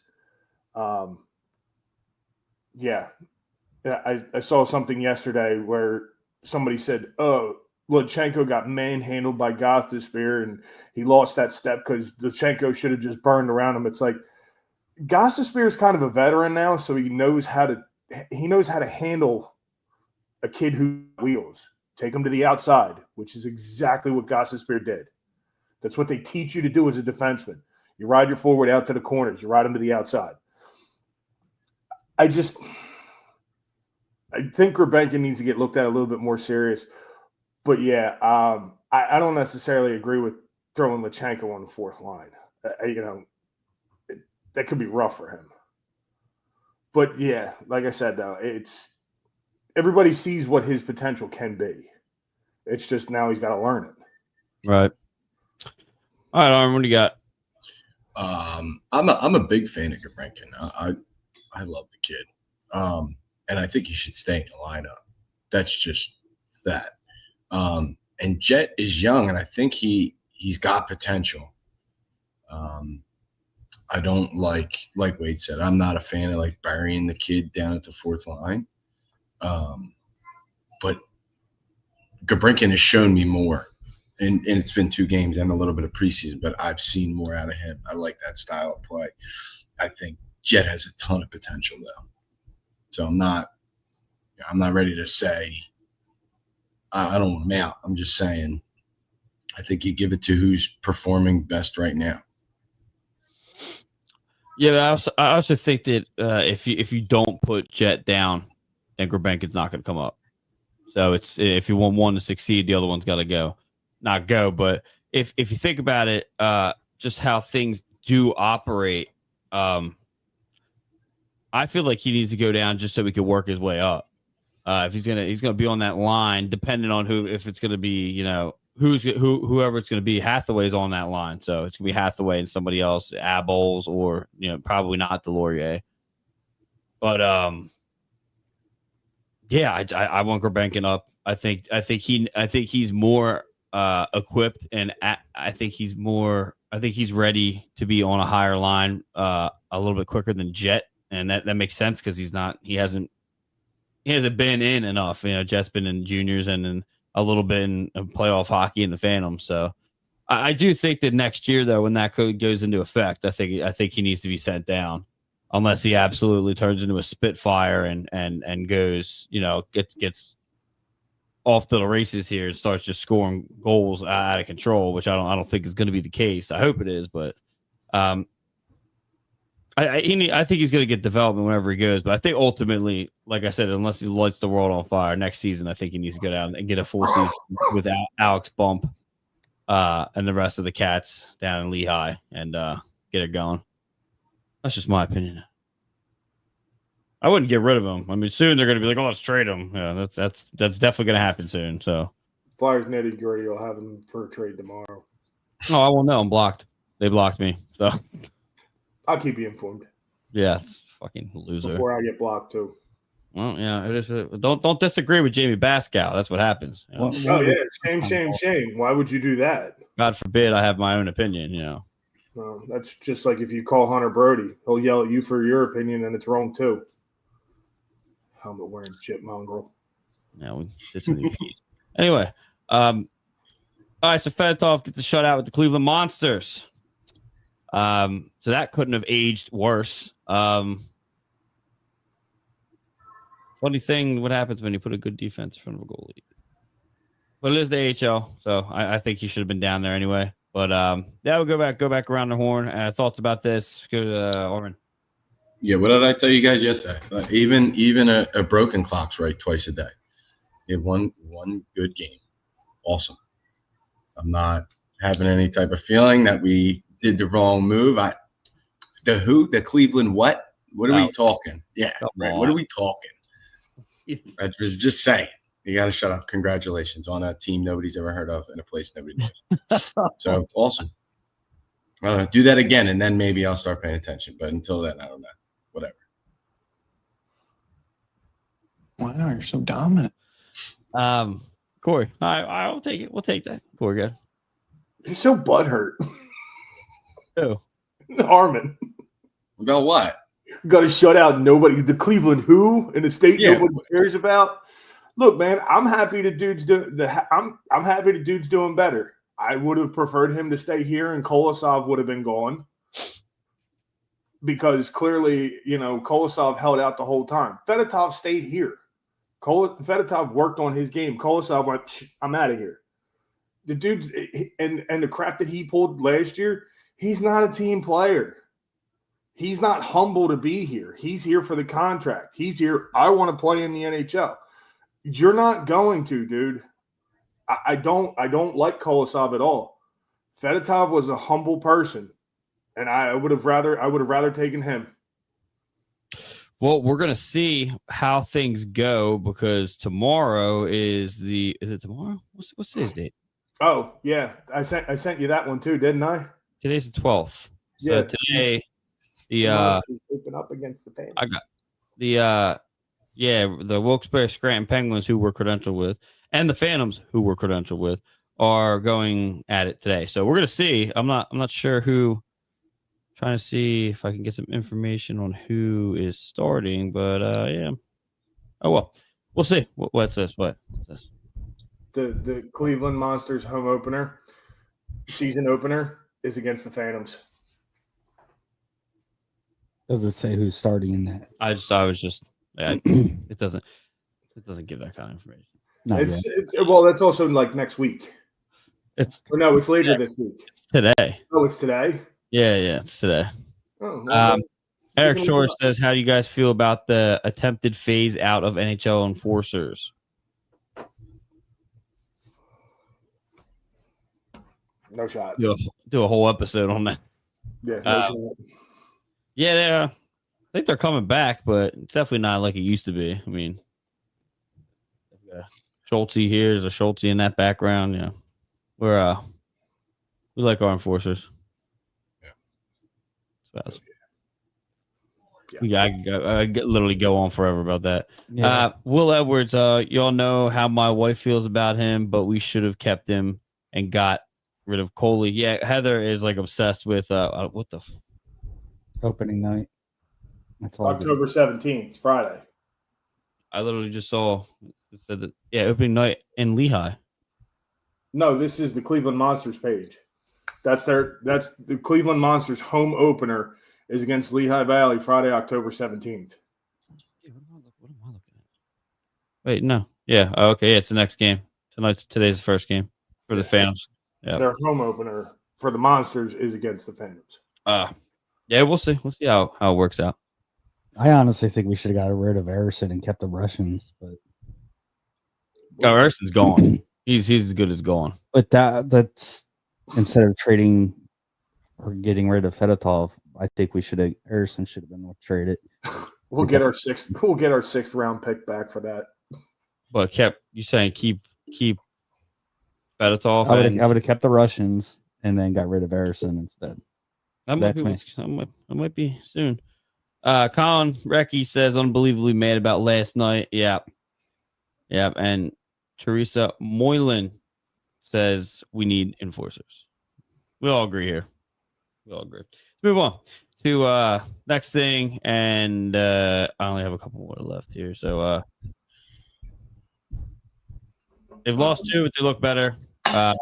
Yeah. I saw something yesterday where somebody said, "Oh, Lachenko got manhandled by Gostisbehere and he lost that step because Lachenko should have just burned around him." It's like Gostisbehere is kind of a veteran now, so he knows how to handle a kid who wheels. Take him to the outside, which is exactly what Gostisbehere did. That's what they teach you to do as a defenseman. You ride your forward out to the corners. You ride him to the outside. I think Grebenkin needs to get looked at a little bit more serious. But, yeah, I don't necessarily agree with throwing Lachenko on the 4th line. That could be rough for him. But yeah, like I said, though, it's everybody sees what his potential can be. It's just now he's got to learn it. Right. All right, Arm, what do you got? I'm a big fan of Gabrenkin. I love the kid. And I think he should stay in the lineup. That's just that. And Jet is young, and I think he's got potential. I don't like Wayde said, I'm not a fan of like burying the kid down at the fourth line. But Gabrenkin has shown me more. And it's been 2 games and a little bit of preseason, but I've seen more out of him. I like that style of play. I think Jet has a ton of potential, though. So I'm not ready to say I don't want him out. I'm just saying I think you give it to who's performing best right now. Yeah, I also think that if you don't put Jet down, then Gabrenkin's not going to come up. So it's if you want one to succeed, the other one's got to go. Not go, but if you think about it, just how things do operate, I feel like he needs to go down just so he can work his way up. If he's gonna be on that line, depending on if it's gonna be, whoever it's gonna be. Hathaway's on that line, so it's gonna be Hathaway and somebody else, Abols, or probably not Delorier. But yeah, I want Gabrenkin up. I think he's more equipped, and I think he's ready to be on a higher line a little bit quicker than Jet, and that makes sense because he hasn't been in enough. Jet's been in juniors and then a little bit in playoff hockey in the Phantom. So I do think that next year, though, when that code goes into effect, I think he needs to be sent down, unless he absolutely turns into a Spitfire and goes, gets off to the races here and starts just scoring goals out of control, which I don't think is going to be the case. I hope it is, but I think he's going to get development whenever he goes. But I think ultimately, like I said, unless he lights the world on fire next season, I think he needs to go down and get a full season with Alex Bump and the rest of the Cats down in Lehigh and get it going. That's just my opinion. I wouldn't get rid of him. I mean, soon they're going to be like, "Oh, let's trade him." Yeah, that's definitely going to happen soon. So, Flyers nitty gritty will have him for a trade tomorrow. Oh, I won't know. I'm blocked. They blocked me. So I'll keep you informed. Yeah, it's fucking loser. Before I get blocked too. Well, yeah, it is. Don't disagree with Jamie Baskow. That's what happens. Oh yeah, shame. Why would you do that? God forbid I have my own opinion. Well, that's just like if you call Hunter Brody, he'll yell at you for your opinion, and it's wrong too. Helmet wearing chip mongrel. Yeah, anyway, all right. So Fedotov gets the shutout with the Cleveland Monsters. So that couldn't have aged worse. Funny thing, what happens when you put a good defense in front of a goalie? But it is the AHL, so I think he should have been down there anyway. But yeah, we'll go back around the horn. Thoughts about this? Go to Armen. Yeah, what did I tell you guys yesterday? Even a broken clock's right twice a day. You have one good game. Awesome. I'm not having any type of feeling that we did the wrong move. The Cleveland what? What are we talking? Yeah, right. What are we talking? I was just saying. You got to shut up. Congratulations on a team nobody's ever heard of in a place nobody knows. So awesome. Do that again, and then maybe I'll start paying attention. But until then, I don't know. Whatever. Wow, you're so dominant. Corey, I'll take it. We'll take that. Corey, good. He's so butthurt. Who? Armen. About what? Got to shut out nobody. The Cleveland who in the state nobody cares about. Look, man, I'm happy the dude's doing I'm happy the dude's doing better. I would have preferred him to stay here, and Kolosov would have been gone. Because clearly, Kolosov held out the whole time. Fedotov stayed here. Fedotov worked on his game. Kolosov went, I'm out of here. The dude's and the crap that he pulled last year, he's not a team player. He's not humble to be here. He's here for the contract. He's here. I want to play in the NHL. You're not going to, dude. I don't like Kolosov at all. Fedotov was a humble person. And I would have rather taken him. Well, we're gonna see how things go because tomorrow is it tomorrow? What's today's date? Oh yeah, I sent you that one too, didn't I? Today's the 12th. Yeah. So today the Monsters open up against the Phantoms. I got the the Wilkes-Barre Scranton Penguins, who we're credentialed with, and the Phantoms, who we're credentialed with, are going at it today. So we're gonna see. I'm not sure who. Trying to see if I can get some information on who is starting, but yeah. Oh well, we'll see. What's this? What's this? The Cleveland Monsters home opener, season opener, is against the Phantoms. Does it say who's starting in that? It doesn't give that kind of information. That's also like next week. It's later this week. It's today. Oh, it's today. Yeah, it's today. Oh, no, Eric Shore says, "How do you guys feel about the attempted phase out of NHL enforcers?" No shot. Do a whole episode on that. Yeah, no shot. Yeah, I think they're coming back, but it's definitely not like it used to be. I mean, Schulte here, there's a Schulte in that background. Yeah, we like our enforcers. Yeah, I literally go on forever about that. Yeah. Will Edwards, y'all know how my wife feels about him, but we should have kept him and got rid of Coley. Yeah, Heather is like obsessed with what the opening night. That's all. October 17th, Friday. I literally just saw it said that opening night in Lehigh. No, this is the Cleveland Monsters page. That's the Cleveland Monsters home opener is against Lehigh Valley Friday, October 17th. What am I looking at? Wait, no. Yeah. Oh, okay. Yeah, it's the next game. Today's the first game for the Phantoms. Yeah. Their home opener for the Monsters is against the Phantoms. Yeah, we'll see. We'll see how it works out. I honestly think we should have got rid of Harrison and kept the Russians, but Harrison's gone. He's as good as gone. But that's instead of trading or getting rid of Fedotov, I think Harrison should have been traded. We'll get our sixth round pick back for that. But keep Fedotov. I would have kept the Russians and then got rid of Harrison instead. That might be soon. Colin Recky says unbelievably mad about last night. Yeah. And Teresa Moylan says we need enforcers. We all agree here. Let's move on to next thing, and I only have a couple more left here. So they've lost 2, but they look better. That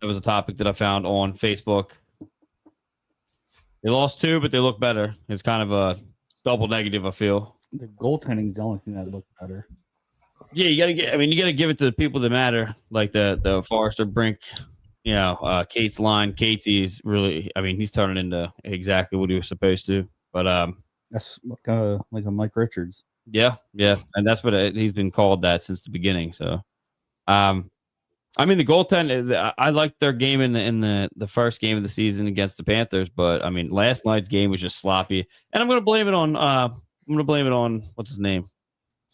was a topic that I found on Facebook. They lost 2, but they look better. It's kind of a double negative, I feel. The goaltending is the only thing that looked better. Yeah, you gotta give it to the people that matter, like the Forrester Brink, Kate's line. Katie's really, he's turning into exactly what he was supposed to. But that's like a Mike Richards. Yeah, and that's what he's been called that since the beginning. So, the goaltend, I liked their game in the first game of the season against the Panthers, but last night's game was just sloppy, and I'm gonna blame it on what's his name,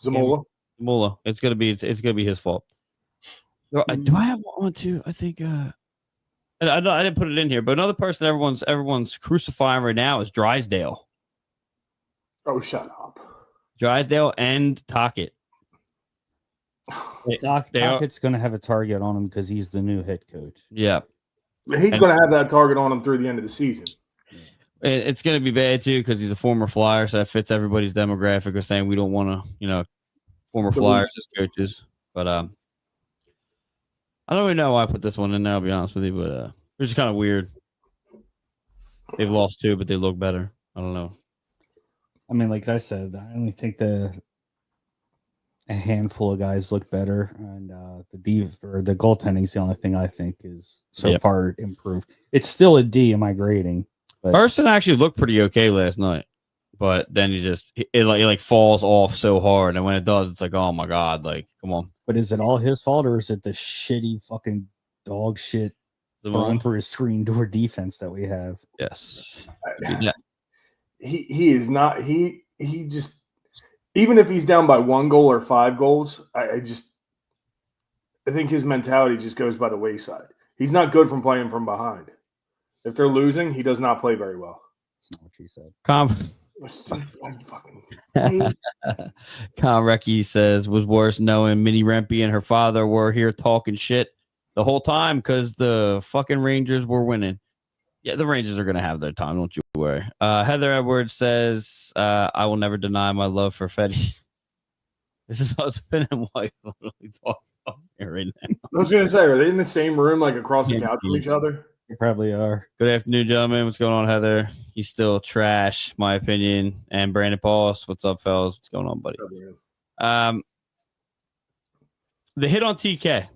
Zamola. It's gonna be his fault. Do I have one too? I think I didn't put it in here, but another person everyone's crucifying right now is Drysdale. Oh, shut up. Drysdale and Tocchet. Tockett's going to have a target on him because he's the new head coach. Yeah. He's going to have that target on him through the end of the season. It's going to be bad, too, because he's a former Flyer, so that fits everybody's demographic of saying we don't want to, former Flyers as coaches. But I don't really know why I put this one in there, I'll be honest with you, but it's just kind of weird. They've lost 2, but they look better. I don't know. Like I said, I only think a handful of guys look better, and the goaltending is the only thing I think is so far improved. It's still a D in my grading. But Person actually looked pretty okay last night, but then it falls off so hard, and when it does, it's like, oh my god, come on. But is it all his fault, or is it the shitty fucking dog shit run through his screen door defense that we have? Yes. he is not he just even if he's down by 1 goal or 5 goals, I think his mentality just goes by the wayside. He's not good from playing from behind. If they're losing, he does not play very well. That's not what she said. Conrecky says was worse knowing Minnie Rempe and her father were here talking shit the whole time because the fucking Rangers were winning. Yeah, the Rangers are gonna have their time. Don't you worry. Heather Edwards says, "I will never deny my love for Fetty." This is husband and wife literally talking about here right now. I was gonna say, are they in the same room, like across the couch from each other? They probably are. Good afternoon, gentlemen. What's going on, Heather? He's still trash, my opinion. And Brandon Pauls, what's up, fellas? What's going on, buddy? The hit on TK.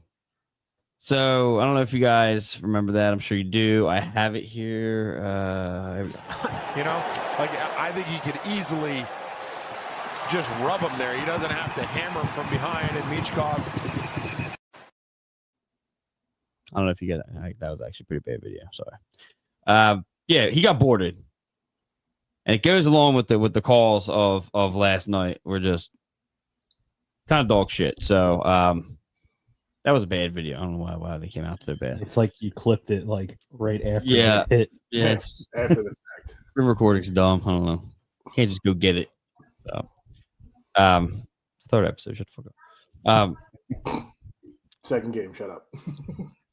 So I don't know if you guys remember that. I'm sure you do. I have it here. I think he could easily just rub him there. He doesn't have to hammer him from behind. And Michkov. I don't know if you get that. That was actually a pretty bad video. Sorry. Yeah, he got boarded, and it goes along with the calls of last night. We're just kind of dog shit. So that was a bad video. I don't know why they came out so bad. It's like you clipped it like right after the hit. Yeah, it's after the fact. Screen recording's dumb. I don't know. You can't just go get it. So, third episode. Shut the fuck up. Second game. Shut up.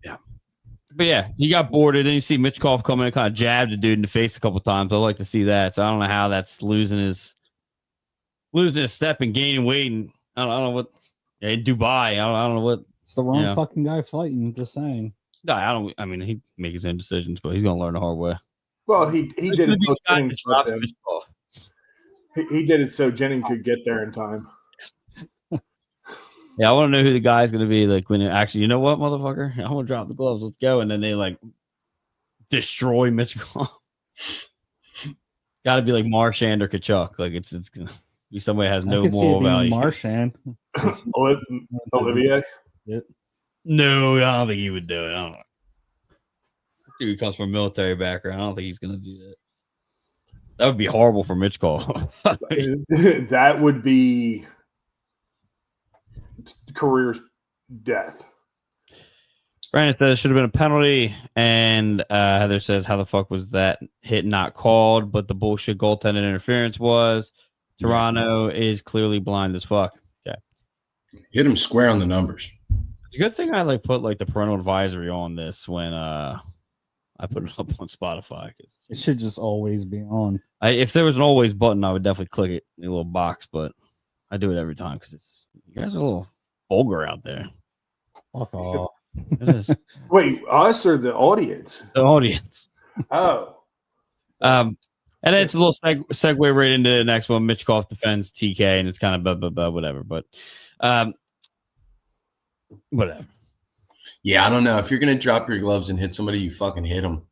Yeah. But yeah, he got boarded. Then you see Michkov come in and kind of jabbed the dude in the face a couple times. I like to see that. So I don't know how that's losing his step and gaining weight. And I don't know what in Dubai. I don't know what. It's the wrong fucking guy fighting. Just saying. No, I mean, he make his own decisions, but he's gonna learn the hard way. Well, he did it. So Jennings he did it so Jennings could get there in time. Yeah, I want to know who the guy's going to be. Like when actually, you know what, motherfucker? I want to drop the gloves. Let's go. And then they like destroy Michkov. Got to be like Marchand or Kachuk. Like it's going to be somebody who has no moral value. Marchand. Olivier. No, I don't think he would do it. I don't know. Dude comes from a military background. I don't think he's going to do that. That would be horrible for Michkov. That would be career's death. Brandon says should have been a penalty, and Heather says how the fuck was that hit not called? But the bullshit goaltending interference was. Toronto is clearly blind as fuck. Okay, hit him square on the numbers. It's a good thing I put the parental advisory on this when I put it up on Spotify. It should just always be on. If there was an always button, I would definitely click it in a little box, but I do it every time because you guys are a little vulgar out there. Fuck off. It is. Wait, us or the audience? The audience. Oh. And then it's a little segue right into the next one. Michkov defends TK, and it's kind of blah, blah, blah, whatever. But whatever. Yeah, I don't know. If you're going to drop your gloves and hit somebody, you fucking hit them.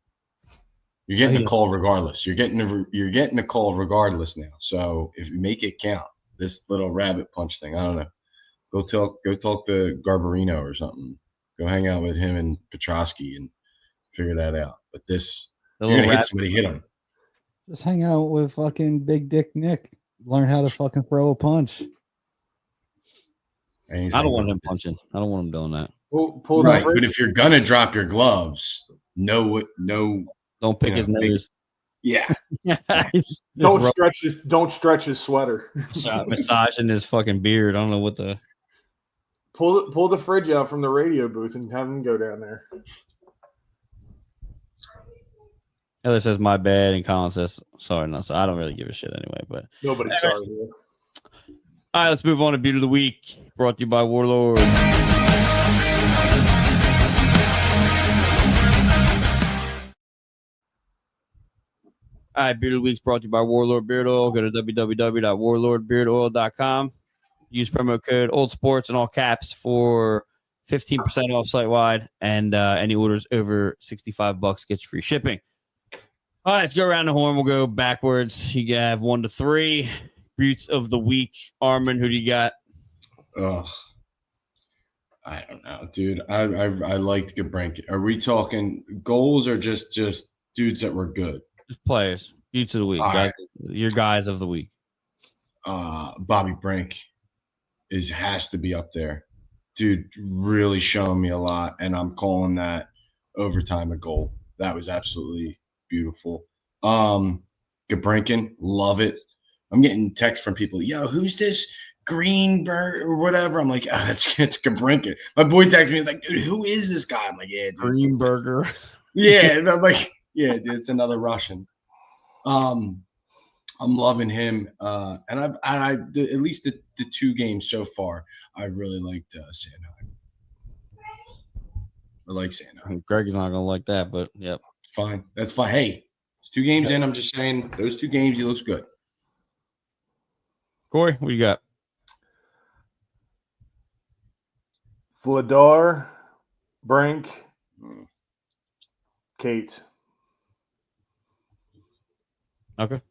You're getting a call regardless. You're getting a call regardless now. So if you make it count, this little rabbit punch thing, I don't know. Go talk to Garbarino or something. Go hang out with him and Petrosky and figure that out. But this, you're going to hit somebody, hit him. Just hang out with fucking Big Dick Nick. Learn how to fucking throw a punch. I don't want him punching. I don't want him doing that. Pull right, but if you're going to drop your gloves, no. Don't pick his nose. Yeah. Don't stretch his sweater. Massaging his fucking beard. I don't know what the. Pull the fridge out from the radio booth and have him go down there. Heather says my bad, and Colin says sorry. No, so I don't really give a shit anyway. But nobody's sorry. Here. All right, let's move on to Beauty of the Week, brought to you by Warlord. All right, Beard of the Week's brought to you by Warlord Beard Oil. Go to www.warlordbeardoil.com. Use promo code OldSports in all caps for 15% off site-wide, and any orders over $65 get you free shipping. All right, let's go around the horn. We'll go backwards. You have 1 to 3. Beauts of the Week. Armen, who do you got? Oh, I don't know, dude. I liked Gabrank. Are we talking goals or just dudes that were good? Just players. Beauts of the Week. Right. your guys of the week. Bobby Brink has to be up there. Dude, really showing me a lot, and I'm calling that overtime a goal. That was absolutely beautiful. Gabrinkin, love it. I'm getting texts from people, yo, who's this Greenberg or whatever? I'm like, it's Gabrinkin. My boy texted me, he's like, dude, who is this guy? I'm like, yeah, dude. Greenberger. Yeah, and I'm like, yeah, dude, it's another Russian. I'm loving him, and I at least the 2 games so far, I really liked Sandheim. I like Sandheim. Greg is not gonna like that, but yep, Fine, that's fine. Hey, it's 2 games in. I'm just saying those 2 games he looks good. Corey, what you got? Vladar, Brink, Kate. Okay.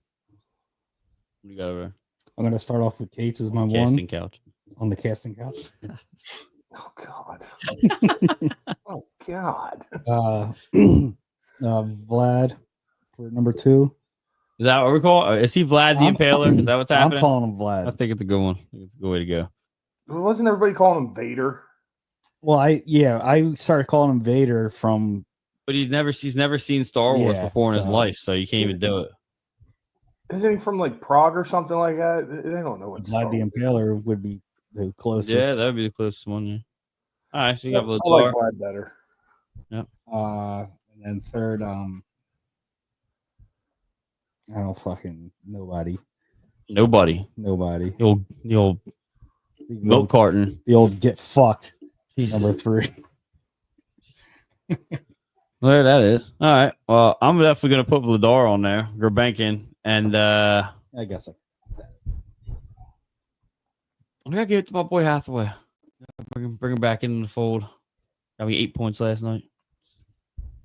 What you got over there? I'm going to start off with Cates as my Casting one couch. on the casting couch. Oh God. Oh God. Vlad for number 2. Is that what we call? Is he Vlad the Impaler? Is that what's happening? I'm calling him I Vlad. think it's a good one. I think it's a good way to go. Wasn't everybody calling him Vader? Well, I started calling him Vader from. But he's never seen Star Wars Yeah, before in his so- life, so you can't even do it. Isn't he from like Prague or something like that? They don't know what Star Vlad the Wars is. Impaler would be the closest. Yeah, that would be the closest one. Yeah. All right, so you got I Vladar. like Vlad better. And then third, I don't fucking nobody. Nobody. The The old milk old, carton. the old get fucked. Jesus. Number 3. There that is. All right. Well, I'm definitely gonna put Vladar on there. Gurbankin. And I guess. I gotta give it to my boy Hathaway. Bring him back into the fold. Got me 8 points last night.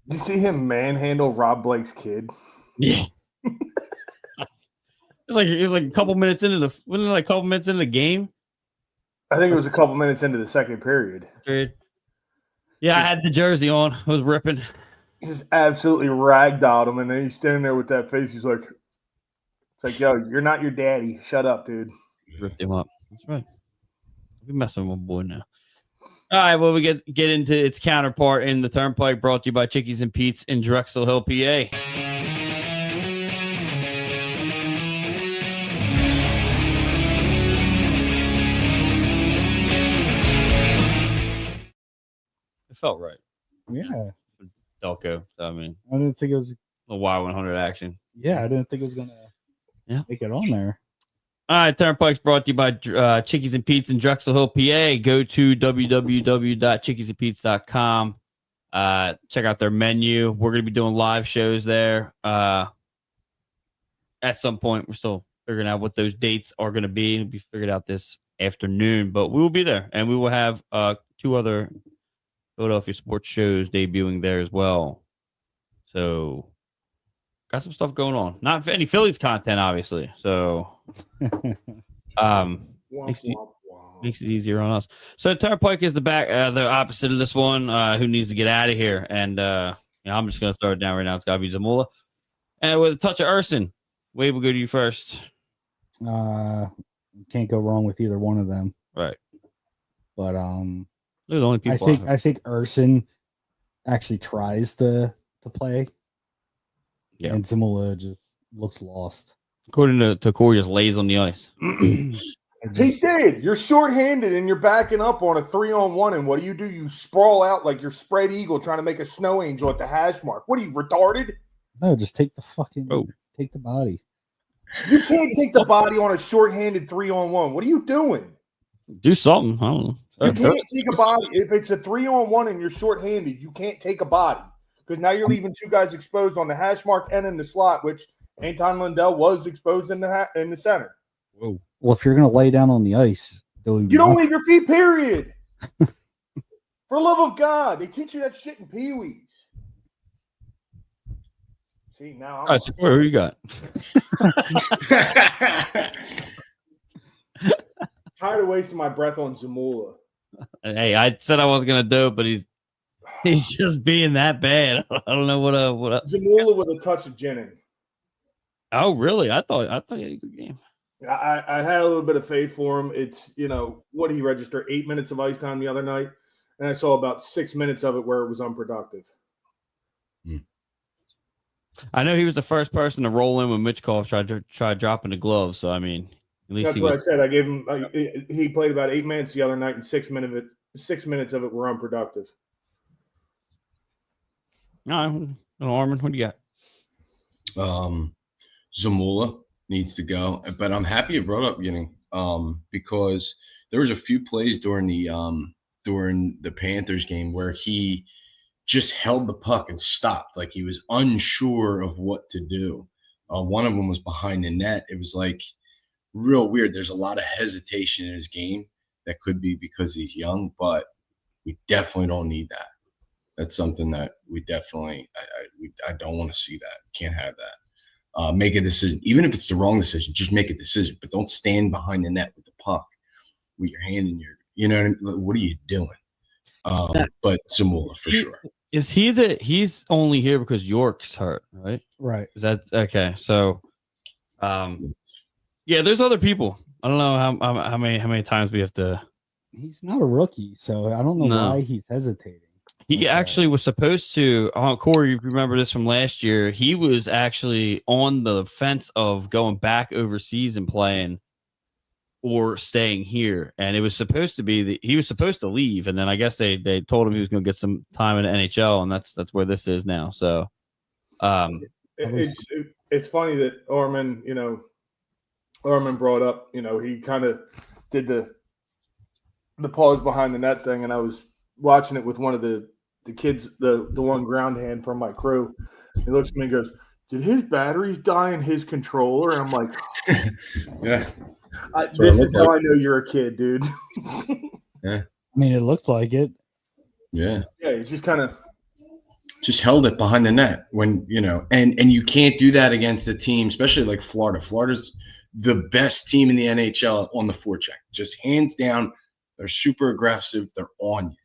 Did you see him manhandle Rob Blake's kid? Yeah. It was like a couple minutes into the game. I think it was a couple minutes into the second period. Yeah, I had the jersey on. I was ripping. Just absolutely ragdolled him, and then he's standing there with that face. He's like, "It's like, yo, you're not your daddy. Shut up, dude." Ripped him up. That's right. We messing with my boy now. All right, well, we get into its counterpart in the Turnpike, brought to you by Chickies and Pete's in Drexel Hill, PA. It felt right. Yeah. Delco. So, I mean, I didn't think it was. a Y100 action. Yeah, I didn't think it was gonna. Make it on there. All right, Turnpike's brought to you by Chickies and Pete's in Drexel Hill, PA. Go to www.chickiesandpete's.com. Check out their menu. We're going to be doing live shows there. At some point, we're still figuring out what those dates are going to be. It'll be figured out this afternoon, but we will be there, and we will have 2 other Philadelphia sports shows debuting there as well. So, got some stuff going on. Not any Phillies content, obviously. So, makes it easier on us. So, Turnpike is the opposite of this one. Who needs to get out of here? And I'm just going to throw it down right now. It's got to be Zamula. And with a touch of Urson, Wade will go to you first. Can't go wrong with either one of them. Right. But they're the only people. I think Urson actually tries to play. Yeah. And Zamula just looks lost. According to Corey, just lays on the ice. He did. You're shorthanded and you're backing up on a 3-on-1. And what do? You sprawl out like you're spread eagle trying to make a snow angel at the hash mark. What are you, retarded? No, just take the take the body. You can't take the body on a shorthanded 3-on-1. What are you doing? Do something. I don't know. You can't take a body. If it's a 3-on-1 and you're shorthanded, you can't take a body. Because now you're leaving 2 guys exposed on the hash mark and in the slot, which Anton Lundell was exposed in the center. Whoa. Well, if you're going to lay down on the ice, you don't leave your feet, period. For the love of God. They teach you that shit in Pee-wees. See, now All right, so Corey, who you got? Tired of wasting my breath on Zamula. Hey, I said I wasn't going to do it, but he's just being that bad. I don't know what. Zamula with a touch of Jennings. Oh, really? I thought he had a good game. I had a little bit of faith for him. It's, what did he register? 8 minutes of ice time the other night, and I saw about 6 minutes of it where it was unproductive. I know he was the first person to roll in when Mitchkov tried dropping the gloves. So I mean, at least That's what I said. I gave him. He played about 8 minutes the other night, and 6 minutes of it were unproductive. All right, Armen, what do you got? Zamula needs to go, but I'm happy you brought up getting because there was a few plays during the Panthers game where he just held the puck and stopped, like he was unsure of what to do. One of them was behind the net. It was like real weird. There's a lot of hesitation in his game. That could be because he's young, but we definitely don't need that. That's something that we definitely I don't want to see that. Can't have that. Make a decision. Even if it's the wrong decision, just make a decision. But don't stand behind the net with the puck with your hand in your what are you doing? But Zamula for sure. Is he he's only here because York's hurt, right? Right. Is that okay? So yeah, there's other people. I don't know how many times we have to. He's not a rookie, so I don't know why he's hesitating. He actually was supposed to. Corey, if you remember this from last year, he was actually on the fence of going back overseas and playing, or staying here. And it was supposed to be he was supposed to leave, and then I guess they told him he was going to get some time in the NHL, and that's where this is now. So, it's funny that Armen brought up, he kind of did the pause behind the net thing, and I was watching it with one of the kids, the one ground hand from my crew. He looks at me and goes, "Did his batteries die in his controller?" And I'm like, yeah. This is how I know you're a kid, dude. Yeah. I mean, it looks like it. Yeah. Yeah, he just kind of held it behind the net when, and you can't do that against a team, especially like Florida. Florida's the best team in the NHL on the forecheck. Just hands down, they're super aggressive. They're on you.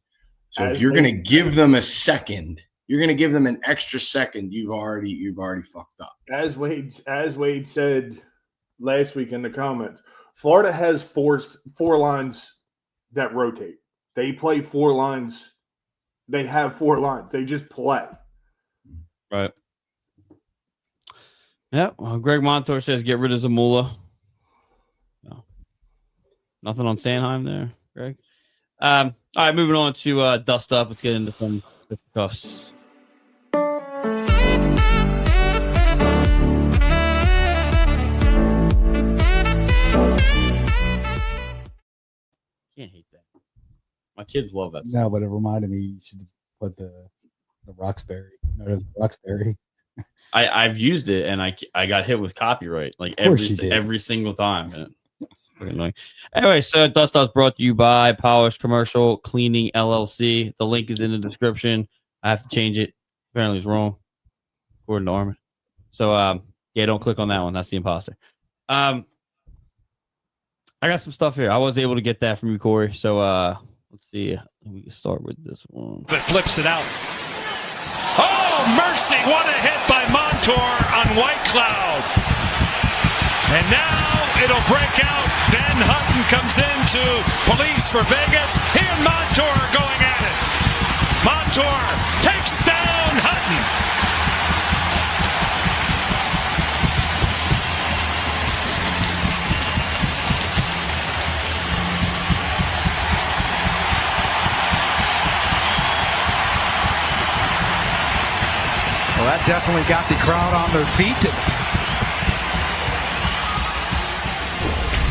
So if you're going to give them a second, you're going to give them an extra second, you've already fucked up. As Wayde said last week in the comments, Florida has four lines that rotate. They play 4 lines. They have 4 lines. They just play. Right. Yeah. Well, Greg Montour says get rid of Zamula. No. Nothing on Sanheim there, Greg. All right, moving on to dust up. Let's get into some cuffs. Can't hate that. My kids love that song. No, but it reminded me you should put the Roxbury. No, the Roxbury. I've used it and I got hit with copyright like every single time. And it's pretty annoying. Anyway, so Dust Up's brought to you by Polish Commercial Cleaning LLC. The link is in the description. I have to change it. Apparently it's wrong, according to Armen. So yeah, don't click on that one. That's the imposter. I got some stuff here. I was able to get that from you, Corey. So let's see. We can start with this one. But flips it out. Oh, mercy. What a hit by Montour on White Cloud. And now it'll break out. Ben Hutton comes into police for Vegas. He and Montour are going at it. Montour takes down Hutton. Well, that definitely got the crowd on their feet to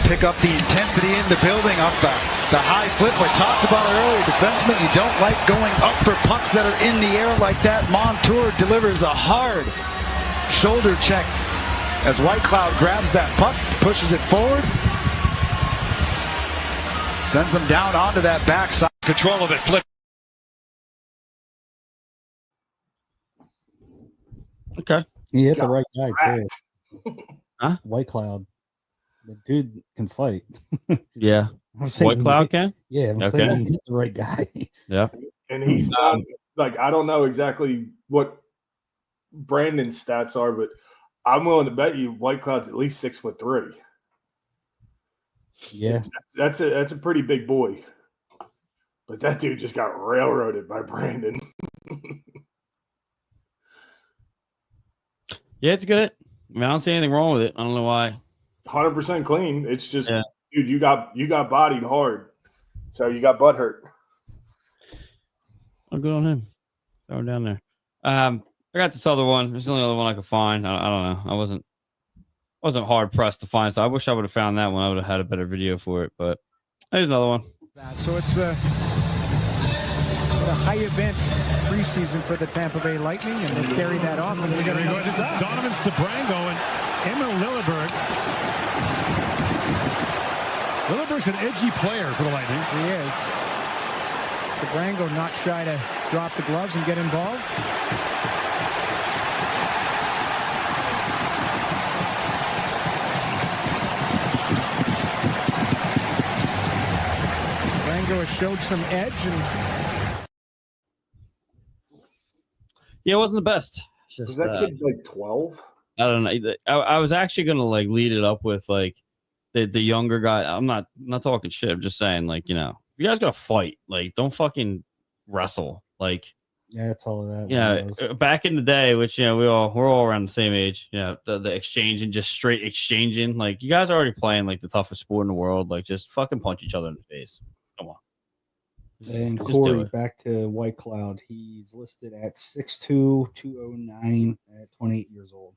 pick up the intensity in the building up the high flip. I talked about it earlier. Defensemen, you don't like going up for pucks that are in the air like that. Montour delivers a hard shoulder check as White Cloud grabs that puck, pushes it forward, sends him down onto that backside. Control of it, flip. Okay. He hit the right guy, too. Huh? White Cloud. The dude can fight. Yeah. White Cloud can? Yeah, I'm saying he hit the right guy. Yeah. And he's not, like, I don't know exactly what Brandon's stats are, but I'm willing to bet you White Cloud's at least 6'3". Yeah. That's a pretty big boy. But that dude just got railroaded by Brandon. Yeah, it's good. I mean, I don't see anything wrong with it. I don't know why. 100% clean. It's just, Yeah. dude, you got bodied hard. So you got butt hurt. Oh, good on him. Throw him down there. I got this other one. It's the only other one I could find. I don't know. I wasn't hard pressed to find. So I wish I would have found that one. I would have had a better video for it. But there's another one. So it's a high event preseason for the Tampa Bay Lightning, and they've carried that off. And we got This is Donovan Sabrango and Emil Lilleberg. Lilleberg's an edgy player for the Lightning. He is. Sabrango not shy to drop the gloves and get involved. Sabrango has showed some edge, and Yeah, it wasn't the best. It's just, Was that kid like 12? I don't know. I was actually gonna like lead it up with like the younger guy. I'm not talking shit. I'm just saying, like, you know, you guys gotta fight. Like, don't fucking wrestle. Like, Yeah, that's all of that. yeah, was. back in the day, which, you know, we're all around the same age. Yeah, the exchange and just straight exchanging. Like, you guys are already playing like the toughest sport in the world. Like, just fucking punch each other in the face. Come on. And Just do Corey, it. back to White Cloud. He's listed at 6'2", 209 at 28 years old.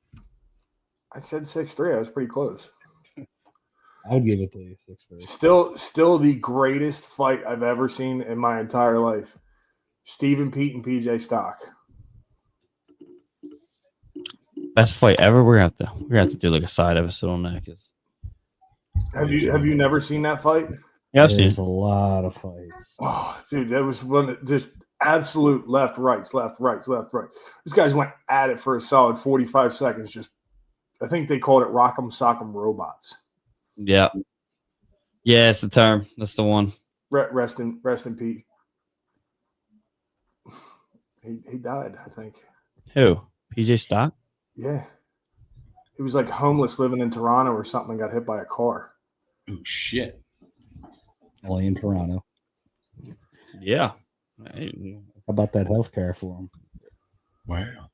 I said 6'3". I was pretty close. I would give it to you, 6'3". Still the greatest fight I've ever seen in my entire life. Stephen Pete and PJ Stock. Best fight ever. We're gonna have to do like a side episode on that. Have you never seen that fight? Yeah, I've seen There's it. a lot of fights. Oh, dude, that was one just absolute left, rights. These guys went at it for a solid 45 seconds. Just, I think they called it Rock'em Sock'em Robots. Yeah. Yeah, it's the term. That's the one. Rest in peace. He died, I think. Who? PJ Stock? Yeah. He was like homeless living in Toronto or something and got hit by a car. Oh shit! Only in Toronto. Yeah. How about that health care for him? Wow.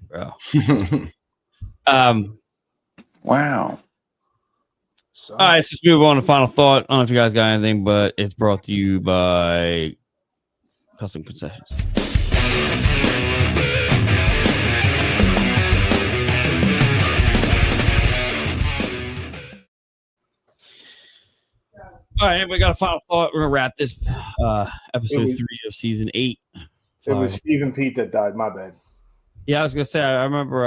Bro. Wow. So, All right, let's just move on to final thought. I don't know if you guys got anything, but it's brought to you by Custom Concessions. All right, we got a final thought. We're gonna wrap this episode 3 of season 8. it was Stephen Pete that died. My bad. Yeah, I was gonna say I remember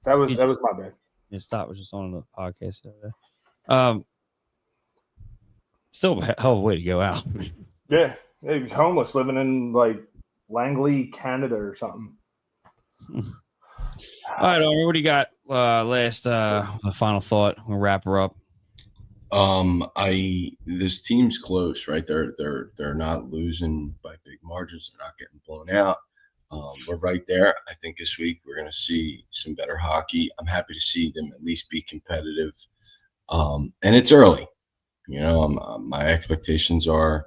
That was my bad. yeah, Stott was just on the podcast the other day. Still a hell of a way to go out. Yeah, he was homeless living in like Langley, Canada or something. All right, Omer, what do you got? Last final thought. We'll wrap her up. This team's close, right? They're not losing by big margins. They're not getting blown out. We're right there. I think this week we're going to see some better hockey. I'm happy to see them at least be competitive. And it's early. You know, my expectations are,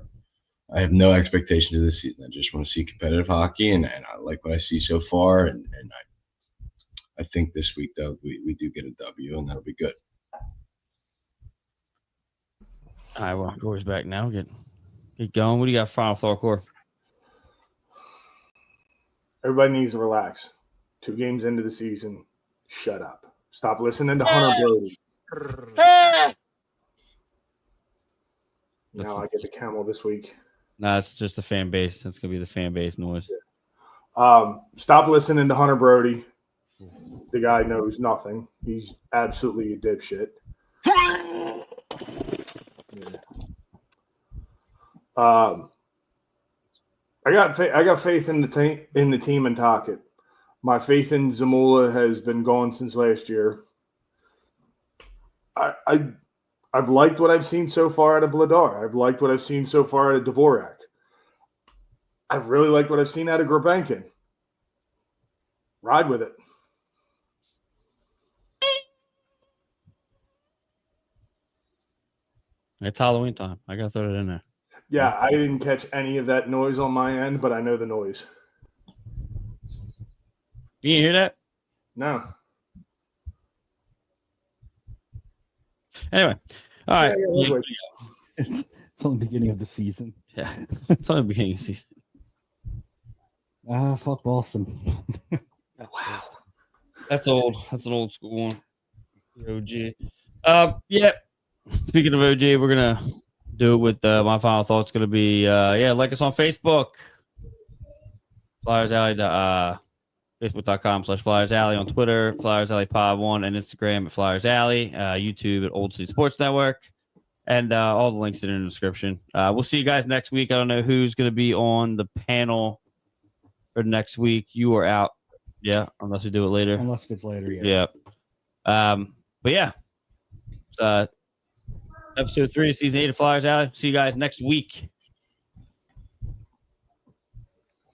I have no expectations of this season. I just want to see competitive hockey, and I like what I see so far. And I think this week, though, we do get a W, and that'll be good. All right, well, Corey's back now. Get going. What do you got for final thought, Corey? Everybody needs to relax. 2 games into the season, shut up. Stop listening to Hunter Brody. Now I get the camel this week. Nah, it's just the fan base. That's gonna be the fan base noise. Stop listening to Hunter Brody. The guy knows nothing. He's absolutely a dipshit. Yeah. I got faith in the team and Tocchet. My faith in Zamula has been gone since last year. I've liked what I've seen so far out of Vladar. I've liked what I've seen so far out of Dvorak. I've really liked what I've seen out of Grabenkin. Ride with it. It's Halloween time. I gotta throw it in there. Yeah, I didn't catch any of that noise on my end, but I know the noise. You didn't hear that? No. Anyway, all right. Yeah, It's only the beginning of the season. Yeah, it's only the beginning of the season. Fuck Boston. Wow, that's old. That's an old school one. The OG. Yeah. Speaking of OG, we're gonna do it with my final thoughts. Going to be like us on Facebook, Flyers Alley. Facebook.com/Flyers Alley, on Twitter, Flyers Alley Pod 1, and Instagram at Flyers Alley, YouTube at Old City Sports Network, and all the links are in the description. We'll see you guys next week. I don't know who's going to be on the panel for next week. You are out, unless we do it later. Unless if it's later, yeah. But yeah, episode 3 of season 8 of Flyers Alley. See you guys next week.